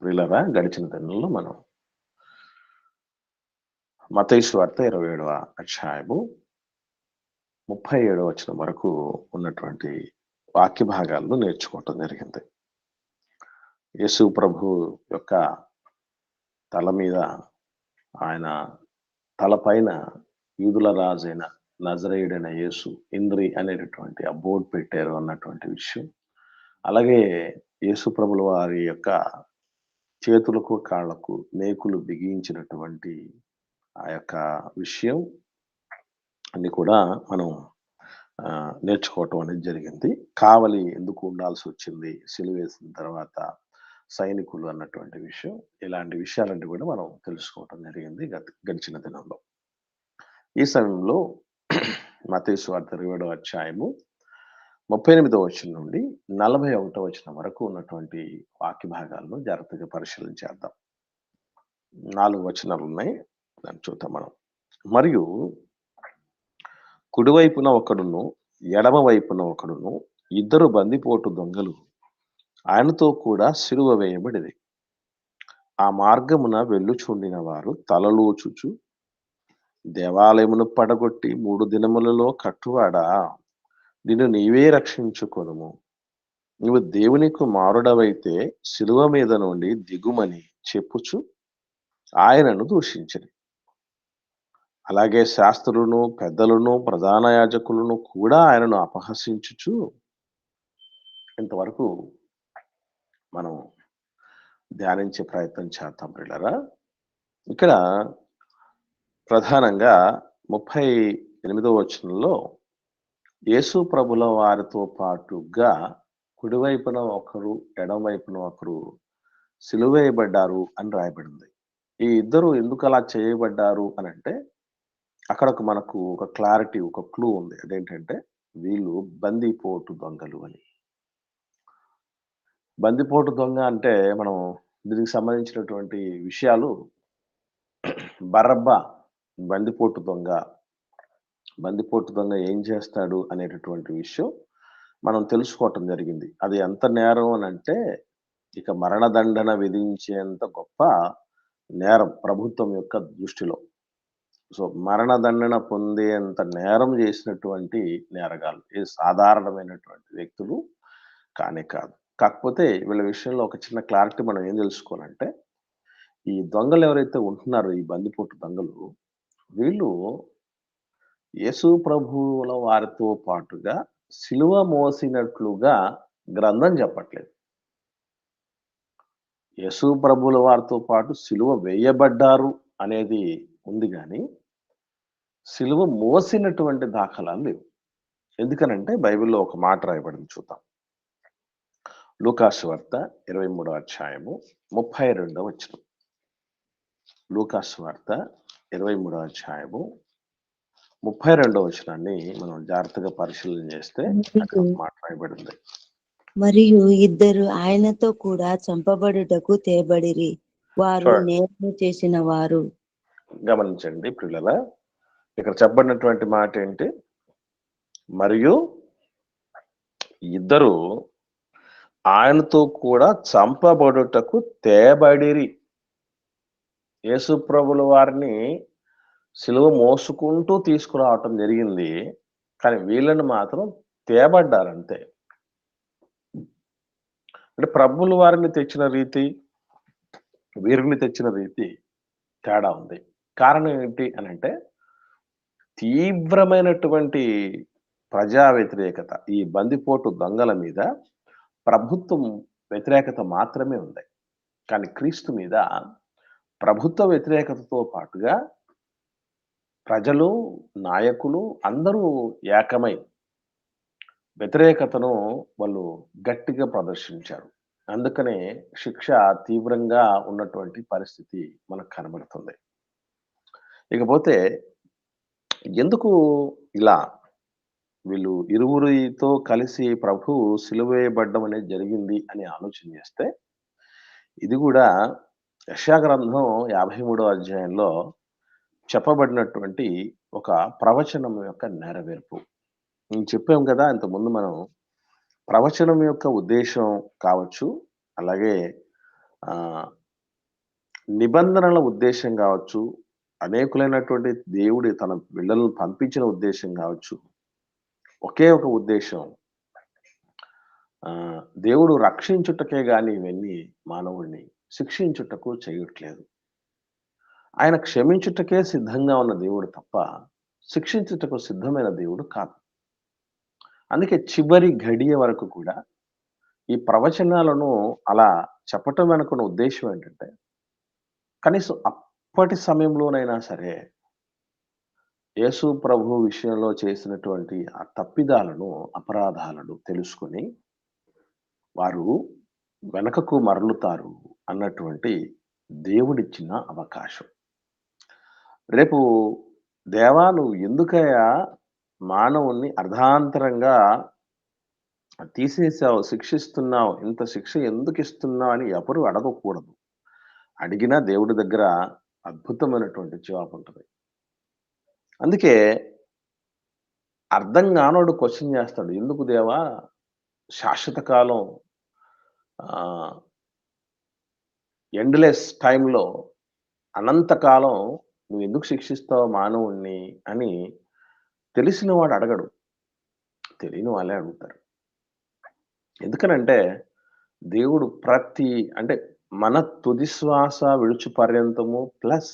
ప్రియులారా, గడిచిన దినంలో మనం మత్తయి సువార్త 27వ అధ్యాయము 37వ వచనం వరకు ఉన్నటువంటి వాక్య భాగాలను నేర్చుకోవటం జరిగింది. యేసు ప్రభు యొక్క తల మీద, ఆయన తలపైన యూదుల రాజైన నజరేయుడైన యేసు ఇంద్రి అనేటటువంటి ఆ బోర్డు పెట్టారు అన్నటువంటి విషయం. అలాగే యేసు ప్రభుల వారి యొక్క చేతులకు కాళ్ళకు మేకులు బిగించినటువంటి ఆ యొక్క విషయం అన్ని కూడా మనం నేర్చుకోవటం అనేది జరిగింది. కావలి ఎందుకు ఉండాల్సి వచ్చింది సిలువేసిన తర్వాత సైనికులు అన్నటువంటి విషయం, ఇలాంటి విషయాలన్నీ కూడా మనం తెలుసుకోవటం జరిగింది గడిచిన దినంలో. ఈ సమయంలో మత్తయి సువార్త 27వ అధ్యాయము 38వ వచనం నుండి 41వ వచనం వరకు ఉన్నటువంటి వాక్య భాగాలను జాగ్రత్తగా పరిశీలన చేద్దాం. 4 వచనాలు ఉన్నాయి, దాన్ని చూద్దాం మనం. మరియు కుడివైపున ఒకడును ఎడమ వైపున ఒకడును ఇద్దరు బందిపోటు దొంగలు ఆయనతో కూడా సిలువ వేయబడిది. ఆ మార్గమున వెళ్ళుచుండిన వారు తలలోచుచు, దేవాలయమును పడగొట్టి 3 దినములలో కట్టువాడా, నిన్ను నీవే రక్షించుకొనుము. నువ్వు దేవుని కుమారుడవైతే సిలువ మీద నుండి దిగుమని చెప్పుచు ఆయనను దూషించిరి. అలాగే శాస్త్రులను, పెద్దలను, ప్రధాన యాజకులను కూడా ఆయనను అపహసించుచు, ఇంతవరకు మనం ధ్యానించే ప్రయత్నం చేద్దాం ప్రియులారా. ఇక్కడ ప్రధానంగా 38వ వచనంలో యేసు ప్రభుల వారితో పాటుగా కుడివైపున ఒకరు, ఎడమవైపున ఒకరు సిలువేయబడ్డారు అని రాయబడింది. ఈ ఇద్దరు ఎందుకు అలా చేయబడ్డారు అని అంటే, అక్కడ మనకు ఒక క్లారిటీ, ఒక క్లూ ఉంది. అదేంటంటే, వీళ్ళు బందిపోటు దొంగలు అని. బందిపోటు దొంగ అంటే మనం దీనికి సంబంధించినటువంటి విషయాలు, బరబ్బా బందిపోటు దొంగ, బందిపోటు దొంగ ఏం చేస్తాడు అనేటటువంటి విషయం మనం తెలుసుకోవటం జరిగింది. అది ఎంత నేరం అని అంటే, ఇక మరణదండన విధించేంత గొప్ప నేరం ప్రభుత్వం యొక్క దృష్టిలో. సో, మరణదండన పొందేంత నేరం చేసినటువంటి నేరగాళ్ళు. ఇది సాధారణమైనటువంటి వ్యక్తులు కానే కాదు. కాకపోతే వీళ్ళ విషయంలో ఒక చిన్న క్లారిటీ మనం ఏం తెలుసుకోవాలంటే, ఈ దొంగలు ఎవరైతే ఉంటున్నారో, ఈ బందిపోటు దొంగలు, వీళ్ళు యేసు ప్రభువుల వారితో పాటుగా సిలువ మోసినట్లుగా గ్రంథం చెప్పట్లేదు. యేసు ప్రభువుల వారితో పాటు సిలువ వేయబడ్డారు అనేది ఉంది గాని, సిలువ మోసినటువంటి దాఖలాలు లేవు. ఎందుకనంటే బైబిల్‌లో ఒక మాట రాయబడింది, చూద్దాం. లూకాసు వార్త 23వ అధ్యాయము 32వ వచనం. లూకాసు వార్త 23వ అధ్యాయము 32వ వచనాన్ని మనం జాగ్రత్తగా పరిశీలన చేస్తే అక్కడ ఒక మాట రాయబడింది. మరియు ఇద్దరు ఆయనతో కూడా చంపబడుటకు తేబడిరి. వారు నేరము చేసిన వారు. గమనించండి ప్రియులారా, ఇక్కడ చెప్పబడినటువంటి మాట ఏంటి? మరియు ఇద్దరు ఆయనతో కూడా చంపబడుటకు తేబడిరి. యేసు ప్రభుల వారిని సిలువ మోసుకుంటూ తీసుకురావటం జరిగింది, కానీ వీళ్ళని మాత్రం తేబడ్డారంతే. అంటే ప్రభువుల వారిని తెచ్చిన రీతి, వీరిని తెచ్చిన రీతి తేడా ఉంది. కారణం ఏంటి అని అంటే, తీవ్రమైనటువంటి ప్రజా వ్యతిరేకత, ఈ బందిపోటు దొంగల మీద ప్రభుత్వం వ్యతిరేకత మాత్రమే ఉంది. కానీ క్రీస్తు మీద ప్రభుత్వ వ్యతిరేకతతో పాటుగా ప్రజలు, నాయకులు అందరూ ఏకమై వ్యతిరేకతను వాళ్ళు గట్టిగా ప్రదర్శించారు. అందుకనే శిక్ష తీవ్రంగా ఉన్నటువంటి పరిస్థితి మనకు కనబడుతుంది. ఇకపోతే ఎందుకు ఇలా వీళ్ళు ఇరువురితో కలిసి ప్రభువు సిలువ వేయబడ్డం అనేది జరిగింది అని ఆలోచన చేస్తే, ఇది కూడా యెషయా గ్రంథం 53వ అధ్యాయంలో చెప్పబడినటువంటి ఒక ప్రవచనం యొక్క నెరవేర్పు. చెప్పాం కదా ఇంతకుముందు మనం, ప్రవచనం యొక్క ఉద్దేశం కావచ్చు, అలాగే ఆహ్, నిబంధనల ఉద్దేశ్యం గావచ్చు, అనేకులైనటువంటి దేవుడు తన బిడ్డలను పంపించిన ఉద్దేశ్యం గావచ్చు, ఒకే ఒక ఉద్దేశ్యం. దేవుడు రక్షించుటకే గాని ఇవన్నీ మానవుడిని శిక్షించుటకు చేయట్లేదు. ఆయన క్షమించుటకే సిద్ధంగా ఉన్న దేవుడు తప్ప, శిక్షించుటకు సిద్ధమైన దేవుడు కాదు. అందుకే చివరి ఘడియ వరకు కూడా ఈ ప్రవచనాలను అలా చెప్పటం వెనుకున్న ఉద్దేశ్యం ఏంటంటే, కనీసం అప్పటి సమయంలోనైనా సరే, యేసు ప్రభువు విషయంలో చేసినటువంటి ఆ తప్పిదాలను, అపరాధాలను తెలుసుకొని, వారు వెనకకు మరలుతారు అన్నటువంటి దేవుడిచ్చిన అవకాశం. రేపు దేవా నువ్వు ఎందుకయ్యా మానవుణ్ణి అర్ధాంతరంగా తీసేసావు, శిక్షిస్తున్నావు, ఇంత శిక్ష ఎందుకిస్తున్నావు అని ఎవరు అడగకూడదు. అడిగినా దేవుడి దగ్గర అద్భుతమైనటువంటి జవాబుంటది. అందుకే అర్థం గానోడు క్వెషన్ జేస్తాడు. ఎందుకు దేవా శాశ్వత కాలం ఆహ్, ఎండ్‌లెస్ టైమ్‌లో అనంతకాలం నువ్వెందుకు శిక్షిస్తావు మానవుడిని అని తెలిసిన వాడు అడగడు. తెలియని వాళ్ళే అడుగుతారు. ఎందుకనంటే దేవుడు అంటే మన తుది శ్వాస విడుచు పర్యంతము ప్లస్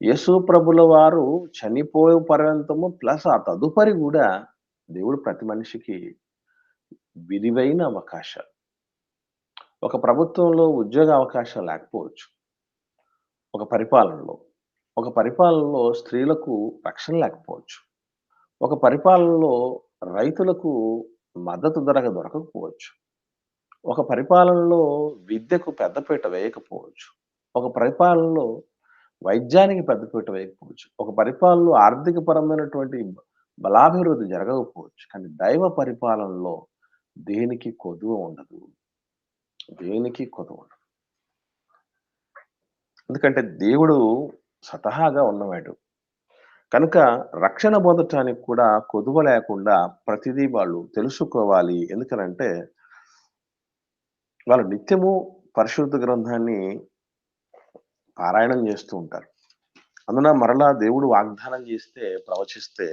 యేసు ప్రభుల వారు చనిపోయే పర్యంతము ప్లస్ ఆ తదుపరి గూడా దేవుడు ప్రతి మనిషికి విరివైన అవకాశాలు. ఒక ప్రభుత్వంలో ఉద్యోగ అవకాశాలు లేకపోవచ్చు. ఒక పరిపాలనలో. ఒక పరిపాలనలో స్త్రీలకు రక్షణ లేకపోవచ్చు. ఒక పరిపాలనలో రైతులకు మద్దతు ధర దొరకకపోవచ్చు. ఒక పరిపాలనలో విద్యకు పెద్దపీట వేయకపోవచ్చు. ఒక పరిపాలనలో వైద్యానికి పెద్దపీట వేయకపోవచ్చు. ఒక పరిపాలనలో ఆర్థికపరమైనటువంటి బలాభివృద్ధి జరగకపోవచ్చు. కానీ దైవ పరిపాలనలో దేనికి కొదువ ఉండదు. దేనికి కొదువ ఉండదు. ఎందుకంటే దేవుడు స్వతహాగా ఉన్నవాడు. కనుక రక్షణ పొందటానికి కూడా కొదువ లేకుండా ప్రతిదీ వాళ్ళు తెలుసుకోవాలి. ఎందుకనంటే వాళ్ళు నిత్యము పరిశుద్ధ గ్రంథాన్ని పారాయణం చేస్తూ ఉంటారు. అందున మరలా దేవుడు వాగ్దానం చేస్తే, ప్రవచిస్తే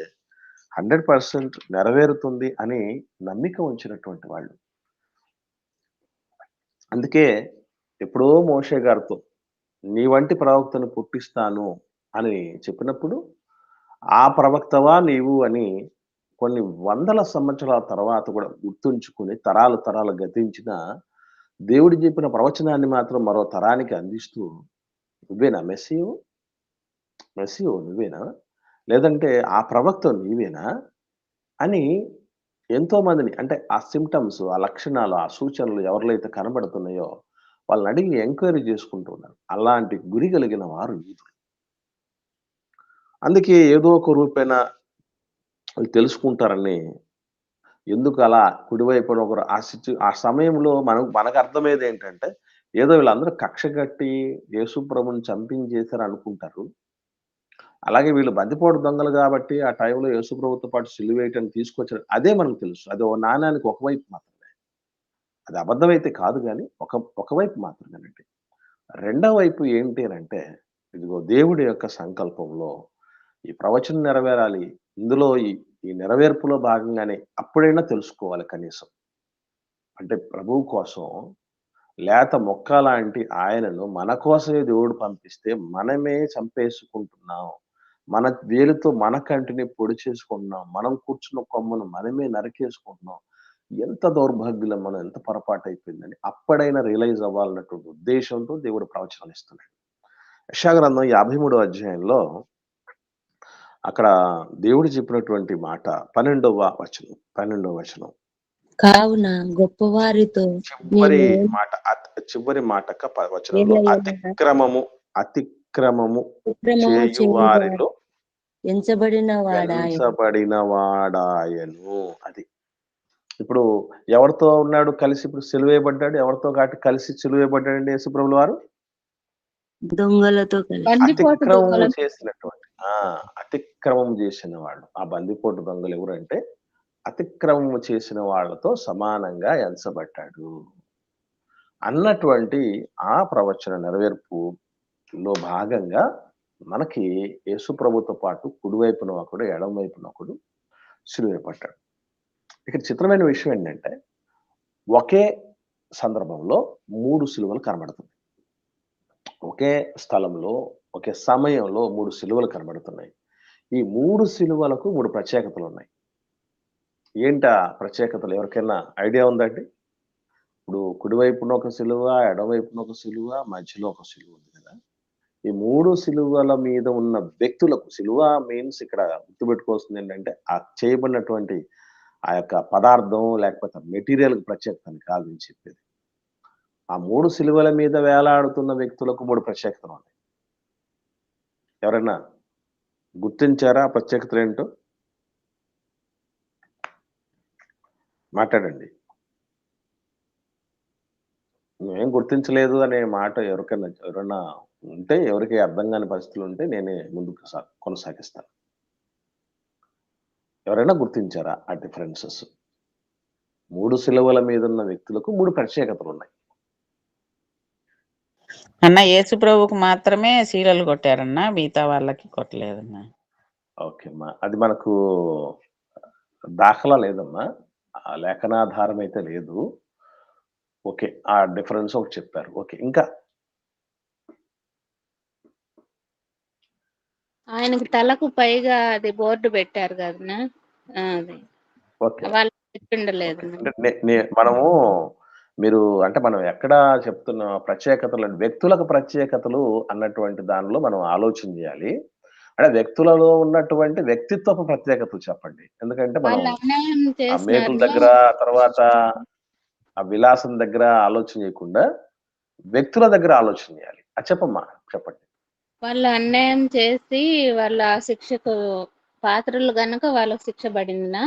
100% నెరవేరుతుంది అని నమ్మిక ఉంచినటువంటి వాళ్ళు. అందుకే ఎప్పుడో మోషే గారితో నీ వంటి ప్రవక్తను పుట్టిస్తాను అని చెప్పినప్పుడు, ఆ ప్రవక్తవా నీవు అని కొన్ని వందల సంవత్సరాల తర్వాత కూడా గుర్తుంచుకొని తరాలు తరాలు గతించిన దేవుడు చెప్పిన ప్రవచనాన్ని మాత్రం మరో తరానికి అందిస్తూ, "నువ్వేనా మెస్సీయవు? మెస్సీయవు నువ్వేనా? లేదంటే ఆ ప్రవక్త నీవేనా?" అని ఎంతోమందిని అంటే ఆ సింప్టమ్స్, ఆ లక్షణాలు, ఆ సూచనలు ఎవరిలో అయితే కనబడుతున్నాయో వాళ్ళని అడిగి ఎంక్వైరీ చేసుకుంటూ ఉన్నారు. అలాంటి గురి కలిగిన వారు యూదులు. అందుకే ఏదో ఒక రూపేణ వాళ్ళు తెలుసుకుంటారని ఎందుకు అలా కుడివైపున ఒకరు ఆ సమయంలో మనకు అర్థమయ్యేదేంటంటే, ఏదో వీళ్ళందరూ కక్ష కట్టి యేసు ప్రభుని చంపించేసారు అనుకుంటారు. అలాగే వీళ్ళు బందిపోటు దొంగలు గాబట్టి, ఆ టైంలో యేసు ప్రభుతో పాటు సిలువేయటానికి తీసుకొచ్చారు. అదే మనకు తెలుసు. అది ఓ నాణానికి ఒకవైపు మాత్రమే. అది అబద్ధమైతే కాదు గానీ, ఒకవైపు మాత్రమేనండి. రెండో వైపు ఏంటి అనంటే, ఇదిగో దేవుడి యొక్క సంకల్పంలో ఈ ప్రవచనం నెరవేరాలి. ఇందులో ఈ ఈ నెరవేర్పులో భాగంగానే అప్పుడైనా తెలుసుకోవాలి కనీసం. అంటే ప్రభువు కోసం లేత మొక్క లాంటి ఆయనను మన కోసమే దేవుడు పంపిస్తే మనమే చంపేసుకుంటున్నాం. మన వేలుతో మన కంటిని పొడి చేసుకుంటున్నాం. మనం కూర్చున్న కొమ్మను మనమే నరికేసుకుంటున్నాం. ఎంత దౌర్భాగ్యులం మనం, ఎంత పొరపాటయిపోయిందని అప్పుడైనా రియలైజ్ అవ్వాలన్నటువంటి ఉద్దేశంతో దేవుడు ప్రవచనాలు ఇస్తున్నాడు. యెషయా గ్రంథం 53వ అధ్యాయంలో అక్కడ దేవుడు చెప్పినటువంటి మాట 12వ వచనం. కావున గొప్పవారితో చివరి మాట చివరి వచనంలో అతిక్రమము చేయువారిలో ఎంచబడిన వాడాయను. అది. ఇప్పుడు ఎవరితో ఉన్నాడు కలిసి ఇప్పుడు సిలువేయబడ్డాడు? ఎవరితో కలిసి సిలువేయబడ్డాడండి యేసుప్రభుల వారు? దొంగలతో అతిక్రమము చేసినటువంటి అతిక్రమం చేసిన వాళ్ళు. ఆ బందిపోటు దొంగలు ఎవరంటే అతిక్రమము చేసిన వాళ్ళతో సమానంగా ఎంచబడ్డాడు. అన్నటువంటి ఆ ప్రవచన నెరవేర్పులో భాగంగా మనకి యేసు ప్రభుతో పాటు కుడివైపున ఒకడు, ఎడమ వైపున ఒకడు సిలువ పట్టాడు. ఇక్కడ చిత్రమైన విషయం ఏంటంటే, ఒకే సందర్భంలో 3 సిలువలు కనబడుతున్నాయి. ఒకే స్థలంలో, ఒకే సమయంలో 3 సిలువలు కనబడుతున్నాయి. ఈ 3 సిలువలకు 3 ప్రత్యేకతలున్నాయి. ఏంటా ప్రత్యేకతలు ఎవరికైనా ఐడియా ఉందా అండి? ఇప్పుడు కుడివైపున ఒక సిలువ, ఎడమవైపున ఒక సిలువ, మధ్యలో ఒక సిలువ ఉంది కదా! ఈ 3 సిలువల మీద ఉన్న వ్యక్తులకు సిలువ మీన్స్ ఇక్కడ గుర్తుపెట్టుకోవాల్సిందేంటంటే, ఆ చేయబడినటువంటి ఆ యొక్క పదార్థం లేకపోతే మెటీరియల్‌కి ప్రత్యేకత అని కాదు నేను చెప్పేది. ఆ 3 సిలువల మీద వేలాడుతున్న వ్యక్తులకు 3 ప్రత్యేకతలున్నాయి. ఎవరైనా గుర్తించారా ఆ ప్రత్యేకతలేంటో? మాట్లాడండి. మేం గుర్తించలేదు అనే మాట ఎవరైనా ఉంటే, ఎవరికీ అర్థం కాని పరిస్థితులుంటే నేనే ముందుకు కొనసాగిస్తాను. ఎవరైనా గుర్తించారా ఆ డిఫరెన్సెస్? 3 సిలువల మీదున్న వ్యక్తులకు 3 ప్రత్యేకతలున్నాయి. అన్న యేసు ప్రభువుకు మాత్రమే శీలలు కొట్టారన్న. మిగతా వాళ్ళకి కొట్టలేదన్న. ఓకే అమ్మా. అది మనకు దాఖలా లేదమ్మా. ఆ లేఖనాధారం అయితే లేదు. ఓకే. ఆ డిఫరెన్స్ ఒకటి చెప్పారు. ఓకే. ఇంకా? ఆయనకి తలకు పైగా అది బోర్డ్ పెట్టారు కదన్నా. అది ఓకే. వాళ్ళు ఓకే. చెప్పిండలేదు. అంటే మనము మీరు అంటే మనం ఎక్కడ చెప్తున్న ప్రత్యేకతలు వ్యక్తులకు ప్రత్యేకతలు అన్నటువంటి దానిలో మనం ఆలోచన చేయాలి. అంటే వ్యక్తులలో ఉన్నటువంటి వ్యక్తిత్వపు ప్రత్యేకతలు చెప్పండి. ఎందుకంటే మనం వాళ్ళు అన్యాయం ఆ మేకుల చేసినారు. దగ్గర, తర్వాత ఆ విలాసం దగ్గర ఆలోచన చేయకుండా వ్యక్తుల దగ్గర ఆలోచన చేయాలి. చెప్పమ్మా. చెప్పండి. వాళ్ళు అన్యాయం చేసి వాళ్ళ శిక్షకు పాత్రలు గనుక వాళ్ళకు శిక్ష పడిందినా,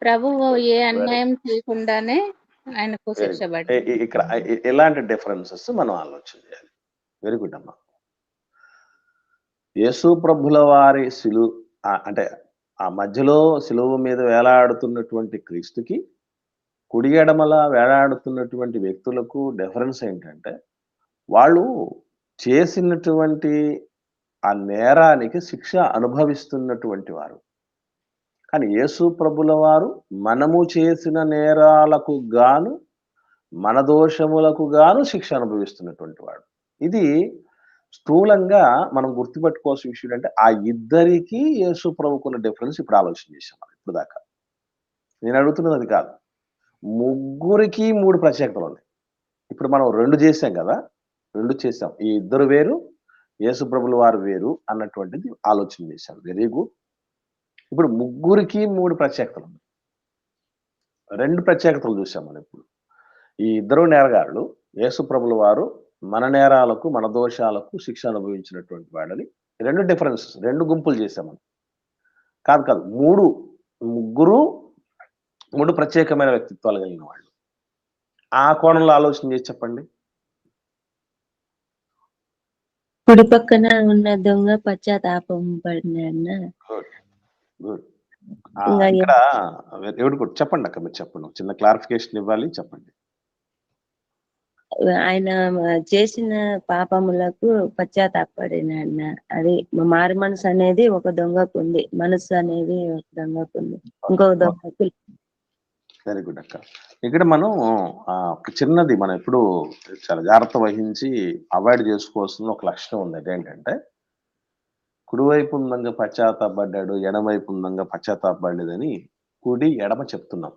ప్రభువు ఏ అన్యాయం చేయకుండానే ఆయనకు శిక్ష పడింది. ఇక్కడ ఎలాంటి డిఫరెన్సెస్ మనం ఆలోచన చేయాలి. వెరీ గుడ్ అమ్మా. యేసు ప్రభుల వారి అంటే ఆ మధ్యలో సిలువ మీద వేలాడుతున్నటువంటి క్రీస్తుకి, కుడి ఎడమల వేలాడుతున్నటువంటి వ్యక్తులకు డిఫరెన్స్ ఏంటంటే, వాళ్ళు చేసినటువంటి ఆ నేరానికి శిక్ష అనుభవిస్తున్నటువంటి వారు. కానీ యేసు ప్రభుల వారు మనము చేసిన నేరాలకు గాను, మన దోషములకు గాను శిక్ష అనుభవిస్తున్నటువంటి వాడు. ఇది స్థూలంగా మనం గుర్తుపెట్టుకోవాల్సిన విషయం ఏంటంటే, ఆ ఇద్దరికీ యేసు ప్రభుకున్న డిఫరెన్స్ ఇప్పుడు ఆలోచన చేశాం మనం ఇప్పుడు దాకా. నేను అడుగుతున్నది అది కాదు. ముగ్గురికి 3 ప్రత్యేకతలున్నాయి. ఇప్పుడు మనం 2 చేసాం కదా! 2 చేసాం. ఈ ఇద్దరు వేరు, యేసు ప్రభుల వారు వేరు అన్నటువంటిది ఆలోచన చేశాం. Very good. ఇప్పుడు ముగ్గురికి 3 ప్రత్యేకతలున్నాయి. 2 ప్రత్యేకతలు చూసాం మనం ఇప్పుడు. ఈ ఇద్దరు నేరగాళ్ళు యేసు ప్రభుల వారు మన నేరాలకు, మన దోషాలకు శిక్ష అనుభవించినటువంటి వాడని 2 డిఫరెన్సెస్ 2 గుంపులు చేసాం మనం. కాదు. ముగ్గురు 3 ప్రత్యేకమైన వ్యక్తిత్వాలు కలిగిన వాళ్ళు. ఆ కోణంలో ఆలోచన చేసి చెప్పండి. కుడి పక్కన ఉన్న దొంగ పశ్చాత్తాపం పడినాడన్న. గుడ్. గుడ్. ఇంకా ఇక్కడ వెరీ గుడ్. చెప్పండి అక్క, మీరు చెప్పండి. చిన్న క్లారిఫికేషన్ ఇవ్వాలి, చెప్పండి. ఆయన చేసిన పాపములకు పశ్చాత్తాపడినాడన్న. అది మారు మనసు అనేది ఒక దొంగకు ఉంది, మనసు అనేది ఒక దొంగకు ఉంది, ఇంకొక దొంగకు. వెరీ గుడ్ అక్క. ఇక్కడ మనం ఒక చిన్నది మనం ఎప్పుడు చాలా జాగ్రత్త వహించి అవాయిడ్ చేసుకోవాల్సిన ఒక లక్షణం ఉంది. అదేంటంటే, కుడివైపు ఉందంగా పశ్చాత్తాపడ్డాడు, ఎడమవైపు ఉందంగా పశ్చాత్తాపడలేదని కుడి ఎడమ చెప్తున్నాం.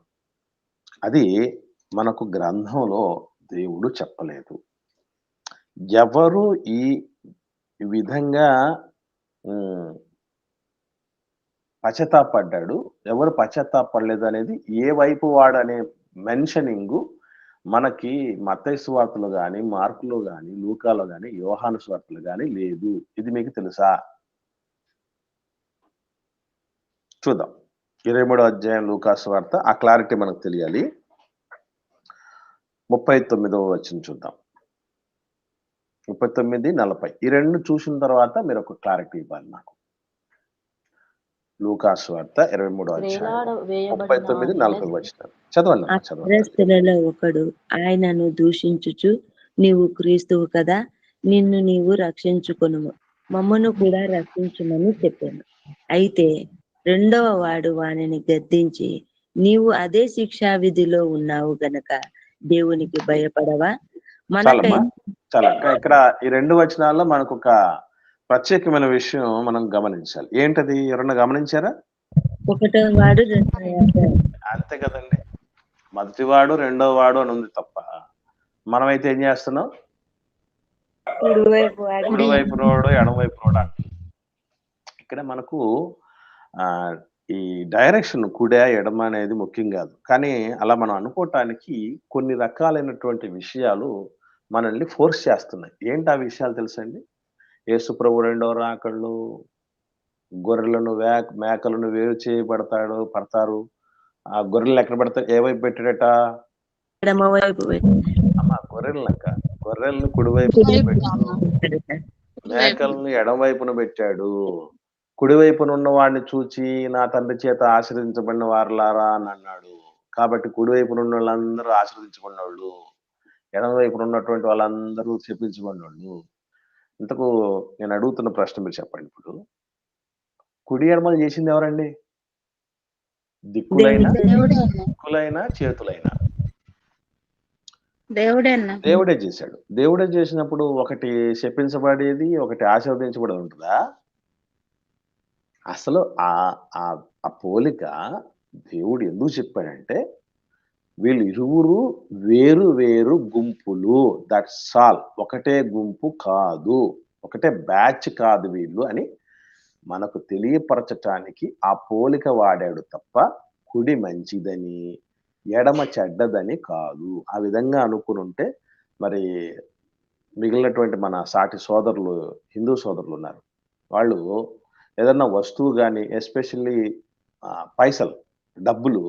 అది మనకు గ్రంథంలో దేవుడు చెప్పలేదు. ఎవరు ఈ విధంగా పశ్చాత్తాపడ్డాడు, ఎవరు పశ్చాత్తాపడలేదు అనేది ఏ వైపు వాడనే మెన్షనింగ్ మనకి మత్తయి సువార్తలో గాని, మార్కులో గాని, లూకాలో గాని, యోహాను సువార్తలో గాని లేదు. ఇది మీకు తెలుసా? చూద్దాం. 23వ అధ్యాయం లూకా సువార్త. ఆ క్లారిటీ మనకు తెలియాలి. 39వ వచనం చూద్దాం. 39, 40 ఈ 2 చూసిన తర్వాత మీరు ఒక క్లారిటీ ఇవ్వాలి నాకు. లూకా సువార్త 23వ అధ్యాయం 39, 40 వచనాలు చదవండి. అపొస్తలులలో ఒకడు ఆయనను దూషించుచు నీవు క్రీస్తువు కదా, నిన్ను నీవు రక్షించుకొనుము, మమ్మను కూడా రక్షించుమని చెప్పాను. అయితే రెండవ వాడు వానిని గద్దించి, నీవు అదే శిక్షా విధిలో ఉన్నావు గనక దేవునికి భయపడవా? మనకై చాలమ్మా, చాలా. ఇక్కడ ఈ 2 వచనాల్లో మనకు ఒక ప్రత్యేకమైన విషయం మనం గమనించాలి. ఏంటది? ఎవరన్నా గమనించారా? ఒకటవ వాడు రెండవ వాడు. అంతే కదండి. మొదటివాడు రెండో వాడు అని ఉంది తప్ప, మనమైతే ఏం చేస్తున్నాం? కుడివైపు వాడు కుడివైపు రోడు ఎడమవైపు రోడ్ అంట. ఇక్కడ మనకు ఈ డైరెక్షన్ కుడే ఎడమ అనేది ముఖ్యం కాదు, కానీ అలా మనం అనుకోవటానికి కొన్ని రకాలైనటువంటి విషయాలు మనల్ని ఫోర్స్ చేస్తున్నాయి. ఏంటి ఆ విషయాలు తెలుసండి? యేసు ప్రభు రెండో రాకళ్ళు, గొర్రెలను మేకలను వేరు పడతారు. ఆ గొర్రెలు ఎక్కడ పెడతారు? ఏ వైపు పెట్టాడట? ఎడమ వైపు అమ్మా, గొర్రెలను కుడివైపు పెట్టాడు, మేకలను ఎడమవైపున పెట్టాడు. కుడివైపున ఉన్న వాడిని చూచి నా తండ్రి చేత ఆశీర్వదించబడిన వారులారా అని అన్నాడు. కాబట్టి కుడివైపున ఉన్న వాళ్ళందరూ ఆశీర్వదించబడిన వాళ్ళు, ఎడమవైపున ఉన్నటువంటి వాళ్ళందరూ చెప్పించబడిన వాళ్ళు. ఇంతకు నేను అడుగుతున్న ప్రశ్న మీరు చెప్పండి. ఇప్పుడు కుడి ఎడమలు చేసింది ఎవరండి? దిక్కులైనా చేతులైనా దేవుడే చేశాడు. దేవుడే చేసినప్పుడు ఒకటి శపించబడేది, ఒకటి ఆశీర్వదించబడేది ఉంటుందా? అసలు ఆ పోలిక దేవుడు ఎందుకు చెప్పాడంటే, వీళ్ళు ఇరువురు వేరు వేరు గుంపులు, దట్స్ ఆల్. ఒకటే గుంపు కాదు, ఒకటే బ్యాచ్ కాదు వీళ్ళు అని మనకు తెలియపరచటానికి ఆ పోలిక వాడాడు తప్ప, కుడి మంచిదని ఎడమ చెడ్డదని కాదు. ఆ విధంగా అనుకుని ఉంటే మరి మిగిలినటువంటి మన సాటి సోదరులు, హిందూ సోదరులు ఉన్నారు, వాళ్ళు ఏదన్నా వస్తువు కానీ, ఎస్పెషల్లీ పైసలు, డబ్బులు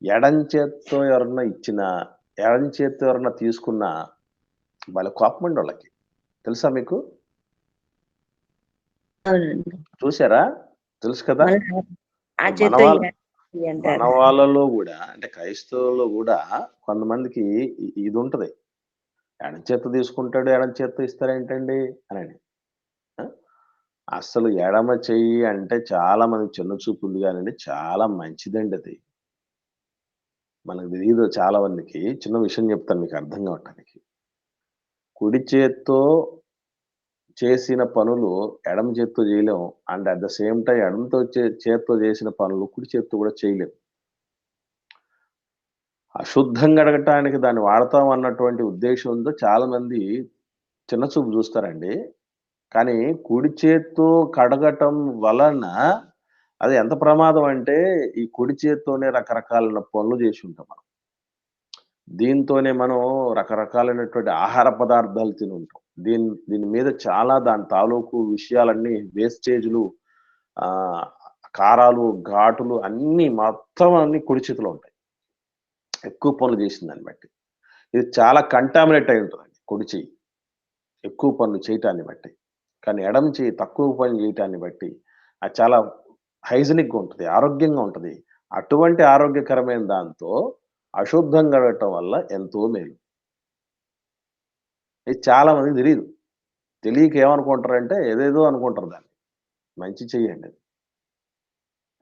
ఎడం చేత్తో ఎవరన్నా ఇచ్చినా, ఎడం చేత్తో ఎవరన్నా తీసుకున్నా వాళ్ళ కోపం ఉండి వాళ్ళకి. తెలుసా మీకు? చూసారా? తెలుసు కదా. మన వాళ్ళలో కూడా, అంటే క్రైస్తవుల్లో కూడా కొంతమందికి ఇది ఉంటది. ఎడం చేత్తో తీసుకుంటాడు, ఎడం చేత్తో ఇస్తారేంటండి అని. అసలు ఎడమ చెయ్యి అంటే చాలా మంది చిన్న చూపు ఉంది కానండి, చాలా మంచిదండి అది. మనకు తెలియదు చాలా మందికి. చిన్న విషయం చెప్తాను మీకు అర్థం కావటానికి. కుడి చేత్తో చేసిన పనులు ఎడమ చేత్తో చేయలేం, and at the same time ఎడమతో చేత్తో చేసిన పనులు కుడి చేత్తో కూడా చేయలేం. అశుద్ధంగా అడగటానికి దాన్ని వాడతాం అన్నటువంటి ఉద్దేశంతో చాలా మంది చిన్న చూపు చూస్తారండి. కానీ కుడి చేత్తో కడగటం వలన అది ఎంత ప్రమాదం అంటే, ఈ కుడి చేత్తోనే రకరకాలైన పనులు చేసి ఉంటాం మనం. దీంతోనే మనం రకరకాలైనటువంటి ఆహార పదార్థాలు తిని ఉంటాం. దీని మీద చాలా దాని తాలూకు విషయాలన్నీ, వేస్టేజ్లు, కారాలు, ఘాటులు అన్నీ మొత్తం అన్ని కుడి చేతిలో ఉంటాయి, ఎక్కువ పనులు చేసిన దాన్ని బట్టి. ఇది చాలా కంటామినేట్ అయి ఉంటుందండి కుడి చెయ్యి, ఎక్కువ పనులు చేయటాన్ని బట్టి. కానీ ఎడమ చెయ్యి తక్కువ పని చేయటాన్ని బట్టి అది చాలా హైజీనిక్గా ఉంటుంది, ఆరోగ్యంగా ఉంటుంది. అటువంటి ఆరోగ్యకరమైన దాంతో అశుద్ధం గడగటం వల్ల ఎంతో మేలు. ఇది చాలా మందికి తెలియదు. తెలియక ఏమనుకుంటారంటే ఏదేదో అనుకుంటారు దాన్ని. మంచి చెయ్యండి.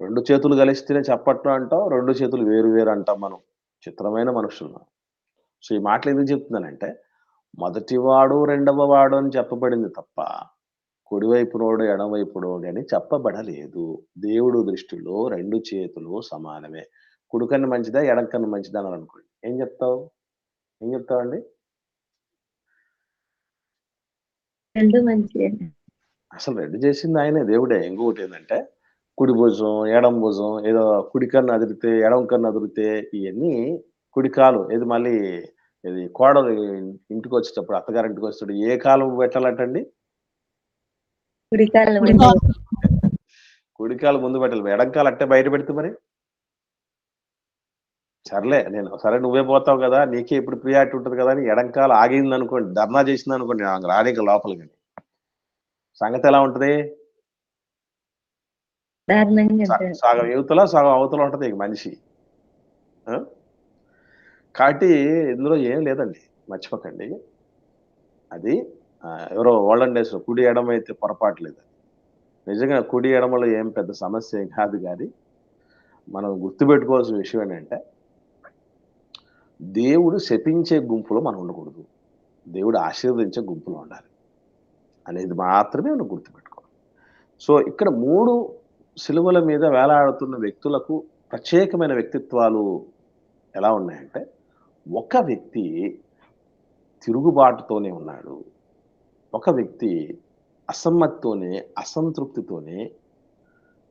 2 చేతులు కలిస్తేనే చప్పట్లు అంటాం, 2 చేతులు వేరు వేరు అంటాం మనం. చిత్రమైన మనుషులు. సో ఈ మాటలు ఎందుకు చెప్తున్నానంటే, మొదటివాడు రెండవ వాడు అని చెప్పబడింది తప్ప, కుడివైపునోడు ఎడమవైపునోడు అని చెప్పబడలేదు. దేవుడు దృష్టిలో 2 చేతులు సమానమే. కుడికన్ను మంచిదా, ఎడంకన్ను మంచిదా అని అనుకోండి, ఏం చెప్తావండి? అసలు 2 చేసింది ఆయనే, దేవుడే. ఇంకొకటి ఏంటంటే, కుడి భుజం, ఎడం భుజం, ఏదో కుడి కన్ను అదిరితే, ఎడం కన్ను అదిరితే, ఇవన్నీ కుడి కాలు ఏది మళ్ళీ ఇది కోడలు ఇంటికి వచ్చేటప్పుడు, అత్తగారింటికి వచ్చేటప్పుడు ఏ కాలు పెట్టాలంటండి? కుడి కాలు ముందు పెట్టాలి. ఎడం కాలు అట్టే బయట పెడితే మరి సరే నువ్వే పోతావు కదా, నీకే ఇప్పుడు ప్రియారిటీ ఉంటుంది కదా అని ఎడం కాలు ఆగింది అనుకోండి, ధర్నా చేసింది అనుకోండి, రానిక లోపలికి సంగతి ఎలా ఉంటది? సగం యువతల సగం అవతల ఉంటది ఇక మనిషి. కాబట్టి ఇందులో ఏం లేదండి, మర్చిపోకండి. అది ఎవరో ఓల్డెన్ డేస్‌లో కుడి ఎడమైతే పొరపాటు లేదు. నిజంగా కుడి ఎడమలో ఏం పెద్ద సమస్య ఏం కాదు గానీ, మనం గుర్తుపెట్టుకోవాల్సిన విషయం ఏంటంటే, దేవుడు శపించే గుంపులో మనం ఉండకూడదు. దేవుడు ఆశీర్వదించే గుంపులో ఉండాలి. అనేది మాత్రమే మనం గుర్తుపెట్టుకోవాలి. సో, ఇక్కడ 3 సిలువల మీద వేలాడుతున్న వ్యక్తులకు ప్రత్యేకమైన వ్యక్తిత్వాలు ఎలా ఉన్నాయంటే, ఒక వ్యక్తి తిరుగుబాటుతోనే ఉన్నాడు. ఒక వ్యక్తి అసమ్మతితోనే, అసంతృప్తితోనే,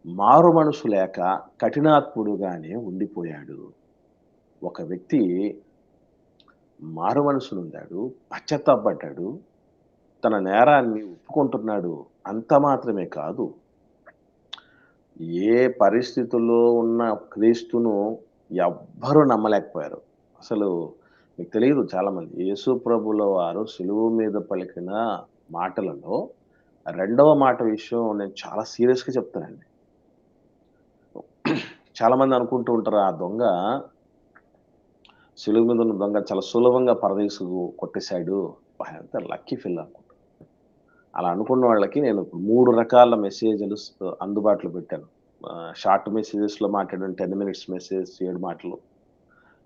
మారు మనసు లేక కఠినాత్ముడుగానే ఉండిపోయాడు. ఒక వ్యక్తి మారు మనసునుందాడు, పశ్చాత్తాపపడ్డాడు, తన నేరాన్ని ఒప్పుకుంటున్నాడు. అంత మాత్రమే కాదు, ఏ పరిస్థితుల్లో ఉన్న క్రీస్తును ఎవ్వరూ నమ్మలేకపోయారు. అసలు మీకు తెలియదు చాలామంది. యేసు ప్రభుల వారు శిలువ మీద పలికిన మాటలలో రెండవ మాట విషయం నేను చాలా సీరియస్‌గా చెప్తానండి. చాలామంది అనుకుంటూ ఉంటారు, ఆ దొంగ శిలువ మీద ఉన్న దొంగ చాలా సులభంగా పరదేశు కొట్టేశాడు. ఎంత లక్కీ ఫెల్లో అనుకుంటారు. అలా అనుకున్న వాళ్ళకి నేను 3 రకాల మెసేజ్‌లు అందుబాటులో పెట్టాను. షార్ట్ మెసేజెస్‌లో మాట్లాడాను. 10 మినిట్స్ మెసేజ్ 7 మాటలు.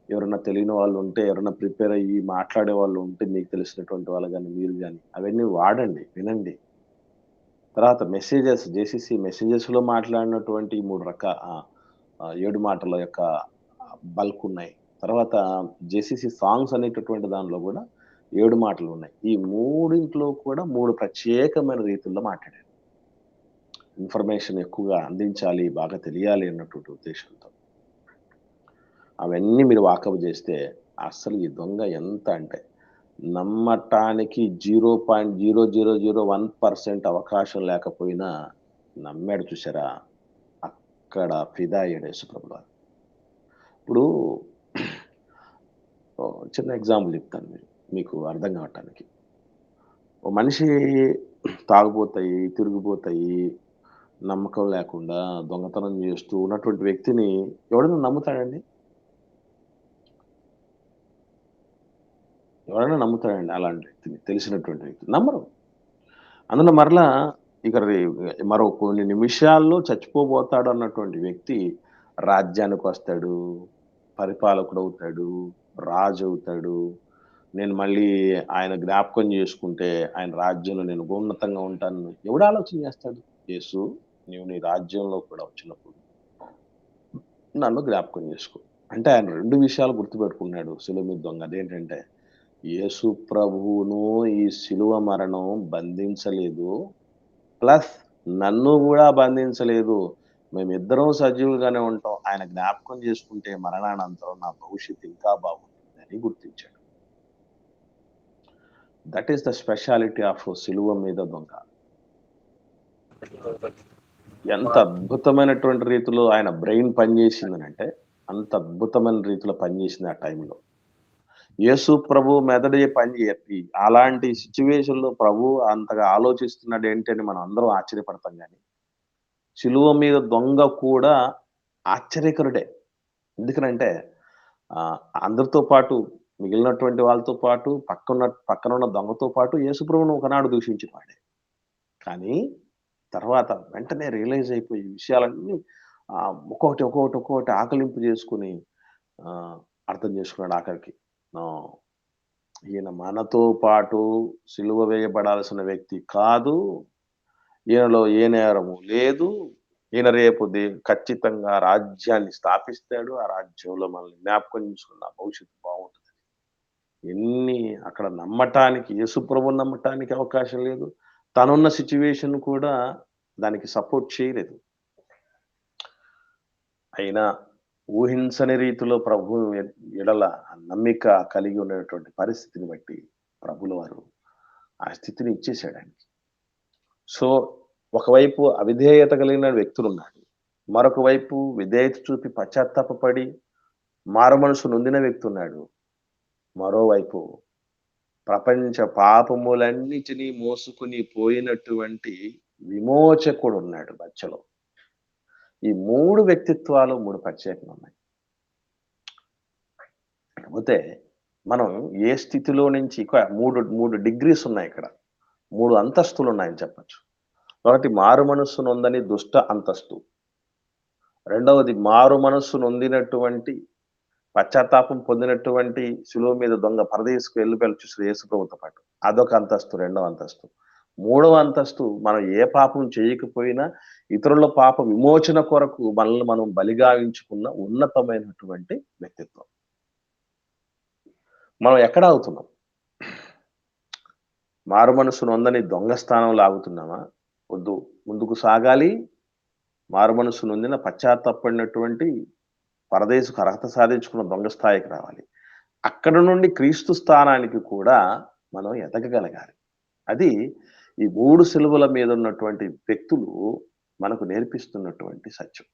ఎవరైనా తెలియని వాళ్ళు ఉంటే, ఎవరైనా ప్రిపేర్ అయ్యి మాట్లాడే వాళ్ళు ఉంటే, మీకు తెలిసినటువంటి వాళ్ళు గాని, మీరు గాని అవన్నీ వాడండి, వినండి. తర్వాత మెసేజెస్ జేసీసీ మెసేజెస్‌లో మాట్లాడినటువంటి 7 మాటల యొక్క బల్క్ ఉన్నాయి. తర్వాత జేసీసీ సాంగ్స్ అనేటటువంటి దానిలో గూడా 7 మాటలు ఉన్నాయి. ఈ మూడింట్లో కూడా 3 ప్రత్యేకమైన రీతుల్లో మాట్లాడాను. ఇన్ఫర్మేషన్ ఎక్కువగా అందించాలి, బాగా తెలియాలి అన్నటువంటి ఉద్దేశంతో. అవన్నీ మీరు వాకప్ చేస్తే అస్సలు ఈ దొంగ ఎంత అంటే నమ్మటానికి 0.0001% అవకాశం లేకపోయినా నమ్మాడు చూసారా? అక్కడ ఫిదా అయ్యాడు యేసుప్రభుల వారు. ఇప్పుడు చిన్న ఎగ్జాంపుల్ చెప్తాను మీకు అర్థం కావటానికి. ఓ మనిషి తాగుబోతాయి, తిరిగిపోతాయి, నమ్మకం లేకుండా దొంగతనం చేస్తూ ఉన్నటువంటి వ్యక్తిని ఎవడైనా నమ్ముతాడండి? ఎవరైనా నమ్ముతాడండి అలాంటి వ్యక్తిని? తెలిసినటువంటి వ్యక్తి. నమ్మరు. అందులో మరలా ఇక మరో కొన్ని నిమిషాల్లో చచ్చిపోబోతాడు అన్నటువంటి వ్యక్తి రాజ్యానికొస్తాడు, పరిపాలకుడవుతాడు, రాజవుతాడు. నేను మళ్ళీ ఆయన జ్ఞాపకం చేసుకుంటే ఆయన రాజ్యంలో నేను ఉన్నతంగా ఉంటాను. ఎవడు ఆలోచన చేస్తాడు? యేసు, నీవు నీ రాజ్యంలో కూడా వచ్చినప్పుడు నన్ను జ్ఞాపకం చేసుకో. అంటే ఆయన 2 విషయాలు గుర్తుపెట్టుకున్నాడు శిలువ మీద దొంగ. అదేంటంటే, యేసు ప్రభువును ఈ శిలువ మరణం బంధించలేదు. ప్లస్ నన్ను గూడా బంధించలేదు. మేమిద్దరం సజీవులుగానే ఉంటాం. ఆయన జ్ఞాపకం చేసుకుంటే మరణానంతరం నా భవిష్యత్తు ఇంకా బాగుంటుందని గుర్తించాడు. That is the speciality of శిలువ మీద దొంగ. ఎంత అద్భుతమైనటువంటి రీతిలో ఆయన బ్రెయిన్ పనిచేసిందనంటే, అంత అద్భుతమైన రీతిలో పనిచేసింది ఆ టైంలో. యేసు ప్రభు మెదడే అలాంటి సిట్యుయేషన్‌లో ప్రభు అంతగా ఆలోచిస్తున్నాడు ఏంటి అని మనం అందరం ఆశ్చర్యపడతాం గానీ, శిలువ మీద దొంగ కూడా ఆశ్చర్యకరుడే. ఎందుకనంటే అందరితో పాటు మిగిలినటువంటి వాళ్ళతో పాటు పక్కనున్న దొంగతో పాటు యేసు ప్రభువును ఒకనాడు దూషించిన వాడే. కానీ తర్వాత వెంటనే రియలైజ్ అయిపోయి ఈ విషయాలన్నీ ఒక్కొక్కటి ఆకలింపు చేసుకొని అర్థం చేసుకున్నాడు ఆఖరికి. ఈయన మనతో పాటు సిలువ వేయబడాల్సిన వ్యక్తి కాదు. ఈయనలో ఏ నేరము లేదు. ఈయన రేపు ఖచ్చితంగా రాజ్యాన్ని స్థాపిస్తాడు. ఆ రాజ్యంలో మనల్ని జ్ఞాపకం చేసుకున్న భవిష్యత్తు బాగుంటుంది. అక్కడ నమ్మటానికి, యేసు ప్రభువుని నమ్మటానికి అవకాశం లేదు. తనున్న సిట్యుయేషన్ కూడా దానికి సపోర్ట్ చేయలేదు. అయినా ఊహించని రీతిలో ప్రభు ఎడల నమ్మిక కలిగి ఉన్నటువంటి పరిస్థితిని బట్టి ప్రభుల వారు ఆ స్థితిని ఇచ్చేసాడు ఆయనకి. సో, ఒకవైపు అవిధేయత కలిగిన వ్యక్తులున్నారు. మరొక వైపు విధేయత చూపి పశ్చాత్తాపపడి మారు మనసు నొందిన వ్యక్తి ఉన్నాడు. మరోవైపు ప్రపంచ పాపములన్నిటినీ మోసుకుని పోయినటువంటి విమోచకుడు ఉన్నాడు మధ్యలో. ఈ 3 వ్యక్తిత్వాలు 3 ప్రత్యేకంగా ఉన్నాయి. కాకపోతే మనం ఏ స్థితిలో నుంచి మూడు మూడు డిగ్రీస్ ఉన్నాయి ఇక్కడ. 3 అంతస్తులు ఉన్నాయని చెప్పొచ్చు. ఒకటి మారు మనస్సు నొందని దుష్ట అంతస్తు. రెండవది మారు మనస్సు నొందినటువంటి పశ్చాత్తాపం పొందినటువంటి శిలువ మీద దొంగ పరదేశుకు వెళ్ళి చూసిన యేసు ప్రభుతో పాటు. అదొక అంతస్తు, రెండవ అంతస్తు. మూడవ అంతస్తు మనం ఏ పాపం చేయకపోయినా ఇతరుల పాప విమోచన కొరకు మనల్ని మనం బలిగావించుకున్న ఉన్నతమైనటువంటి వ్యక్తిత్వం. మనం ఎక్కడ ఆగుతున్నాం? మారు మనసు నొందని దొంగ స్థానంలో ఆగుతున్నామా? వద్దు, ముందుకు సాగాలి. మారు మనసు నొందిన పశ్చాత్తాపడినటువంటి పరదేశుకు అర్హత సాధించుకున్న దొంగ స్థాయికి రావాలి. అక్కడ నుండి క్రీస్తు స్థానానికి కూడా మనం ఎదగగలగాలి. అది ఈ 3 సిలువల మీద ఉన్నటువంటి వ్యక్తులు మనకు నేర్పిస్తున్నటువంటి సత్యం.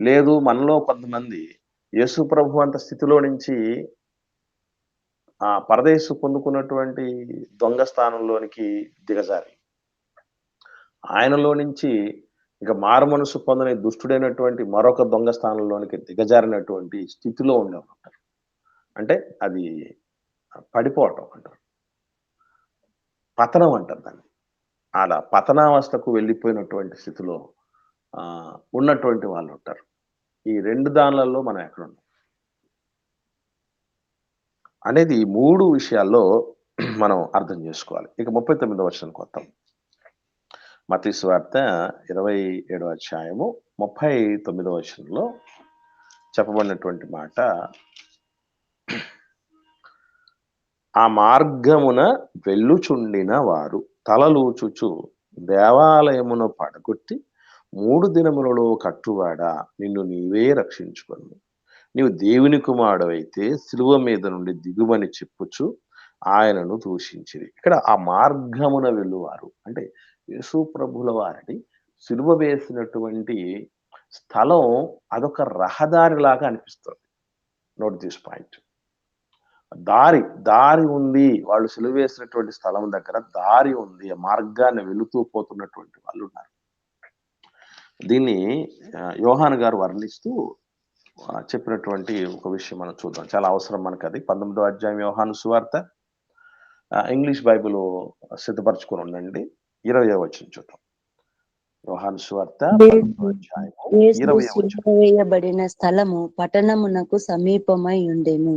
లేదు, మనలో కొంతమంది యేసు ప్రభు అంత స్థితిలో నుంచి పరదేశు పొందుకున్నటువంటి దొంగ స్థానంలోనికి దిగజారి ఆయనలో నుంచి ఇక మారు మనసు పొందని దుష్టుడైనటువంటి మరొక దొంగ స్థానంలోనికి దిగజారినటువంటి స్థితిలో ఉండేవారు. అంటే అది పడిపోవటం అంటారు, పతనం అంటారు దాన్ని. అలా పతనావస్థకు వెళ్ళిపోయినటువంటి స్థితిలో ఉన్నటువంటి వాళ్ళు ఉంటారు. ఈ 2 దానిలలో మనం ఎక్కడున్నాం అనేది ఈ 3 విషయాల్లో మనం అర్థం చేసుకోవాలి. ఇక 39వ వచనానికి వద్దాం. మత్తయి సువార్త 27వ అధ్యాయము 39వ వచనంలో చెప్పబడినటువంటి మాట, ఆ మార్గమున వెళ్ళుచుండిన వారు తలలూచుచు దేవాలయమును పడగొట్టి 3 దినములలో కట్టువాడా నిన్ను నీవే రక్షించుకొను, నీవు దేవుని కుమారుడవైతే సిలువ మీద నుండి దిగుమని చెప్పుచు ఆయనను దూషించిరి. ఇక్కడ ఆ మార్గమున వెళ్ళువారు అంటే యేసు ప్రభుల వారిని సిలువ వేసినటువంటి స్థలం అదొక రహదారిలాగా అనిపిస్తుంది. Note this point. దారి ఉంది. వాళ్ళు సిలువ వేసినటువంటి స్థలం దగ్గర దారి ఉంది. ఆ మార్గాన్ని వెళుతూ పోతున్నటువంటి వాళ్ళు ఉన్నారు. దీన్ని యోహాను గారు వర్ణిస్తూ చెప్పినటువంటి ఒక విషయం మనం చూద్దాం. చాలా అవసరం మనకు అది. 19వ అధ్యాయం యోహాను సువార్త. ఇంగ్లీష్ బైబిల్ సిద్ధపరచుకొని ఉండండి. 20వ వచనం చూద్దాం. యోహాను సువార్త 19వ అధ్యాయం 20వ వచనం. వేయబడిన స్థలము పట్టణమునకు సమీపమై ఉండెను.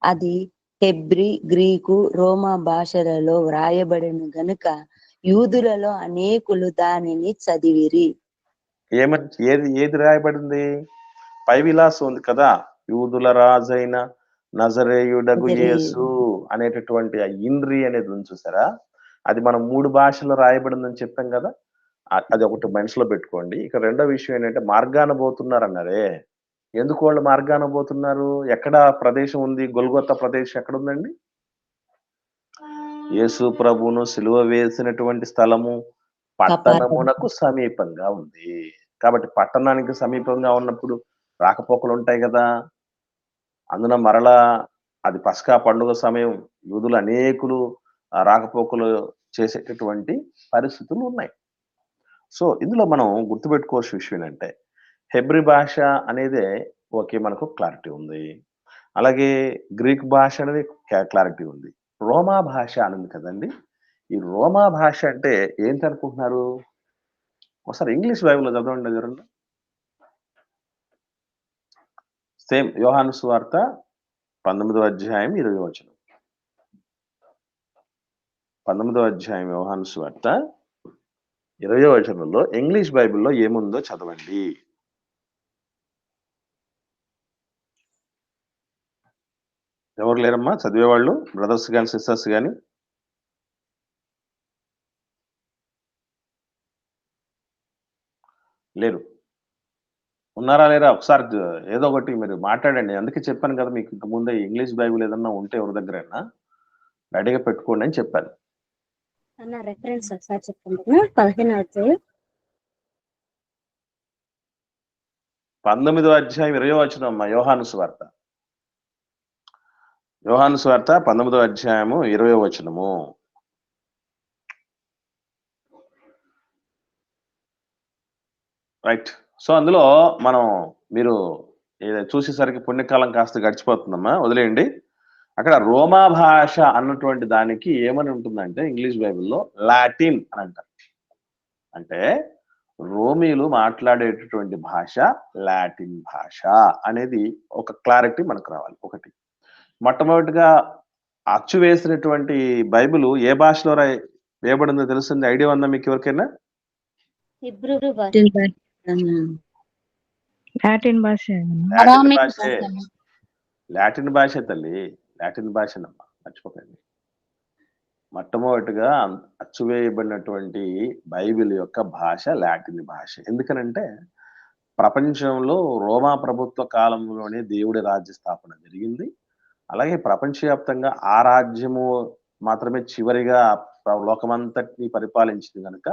అది హెబ్రీ, గ్రీకు, రోమా భాషలలో వ్రాయబడిన గనుక యూదులలో అనేకులు దానిని చదివిరి. ఏది రాయబడింది? పై విలాసం ఉంది కదా, యూదుల రాజైన నజరేయుడగు యేసు అనేటటువంటి ఆ ఇంద్రి అనేది ఉంది చూసారా, అది మనం 3 భాషల్లో రాయబడిందని చెప్పాం కదా. అది ఒకటి మనసులో పెట్టుకోండి. ఇక రెండో విషయం ఏంటంటే మార్గాన పోతున్నారు అన్నారే. ఎందుకు వాళ్ళు మార్గాన పోతున్నారు? ఎక్కడ ప్రదేశం ఉంది? గొల్గొతా ప్రదేశం ఎక్కడ ఉందండి? యేసు ప్రభును సిలువ వేసినటువంటి స్థలము పట్టణమునకు సమీపంగా ఉంది. కాబట్టి పట్టణానికి సమీపంగా ఉన్నప్పుడు రాకపోకలు ఉంటాయి కదా. అందున మరలా అది పస్కా పండుగ సమయం, యూదులు అనేకులు రాకపోకలు చేసేటటువంటి పరిస్థితులు ఉన్నాయి. సో ఇందులో మనం గుర్తుపెట్టుకోవాల్సిన విషయం ఏంటంటే హెబ్రీ భాష అనేదే ఓకే, మనకు క్లారిటీ ఉంది. అలాగే గ్రీక్ భాష అనేది క్లారిటీ ఉంది. రోమా భాష అనేది కదండి. ఈ రోమా భాష అంటే ఏంటి అనుకుంటున్నారు? ఒకసారి ఇంగ్లీష్ బైబిల్లో చదవండి దగ్గర. సేమ్ యోహాను సువార్త 19వ అధ్యాయం 20వ వచనం. 19వ అధ్యాయం యోహాను సువార్త 20వ వచనంలో ఇంగ్లీష్ బైబిల్లో ఏముందో చదవండి. ఎవరు లేరమ్మా చదివేవాళ్ళు? బ్రదర్స్ కానీ సిస్టర్స్ కానీ? లేరు. ఉన్నారా లేరా? ఒకసారి ఏదో ఒకటి మీరు మాట్లాడండి. అందుకే చెప్పాను కదా మీకు ఇంత ముందే, ఇంగ్లీష్ బైబిల్ ఏదన్నా ఉంటే ఎవరి దగ్గరైనా రెడీగా పెట్టుకోండి అని చెప్పాను. అన్న రెఫరెన్స్ ఒకసారి చెప్పండి. 15వ అధ్యాయం 19వ అధ్యాయం 20వ వచనం అమ్మా. యోహాను సువార్త 19వ అధ్యాయము 20వ వచనము. రైట్. సో అందులో మనం మీరు చూసేసరికి పుణ్యకాలం కాస్త గడిచిపోతుందమ్మా, వదిలేయండి. అక్కడ రోమా భాష అన్నటువంటి దానికి ఏమని ఉంటుందంటే ఇంగ్లీష్ బైబిల్లో లాటిన్ అని అంటారు. అంటే రోమీలు మాట్లాడేటటువంటి భాష లాటిన్ భాష అనేది ఒక క్లారిటీ మనకు రావాలి. ఒకటి, మొట్టమొదటిగా అచ్చు వేసినటువంటి బైబిల్ ఏ భాషలో వేయబడిందో తెలుస్తుంది? ఐడియా ఉందా మీకు ఎవరికైనా? హిబ్రూ భాష. లాటిన్ భాష. లాటిన్ భాషే, లాటిన్ భాష తల్లి, లాటిన్ భాషనమ్మా, మర్చిపోకండి. మొట్టమొదటిగా అచ్చువేయబడినటువంటి బైబిల్ యొక్క భాష లాటిన్ భాష. ఎందుకనంటే ప్రపంచంలో రోమా ప్రభుత్వ కాలంలోనే దేవుడి రాజ్య స్థాపన జరిగింది. అలాగే ప్రపంచవ్యాప్తంగా ఆ రాజ్యము మాత్రమే చివరిగా లోకమంతటిని పరిపాలించింది కనుక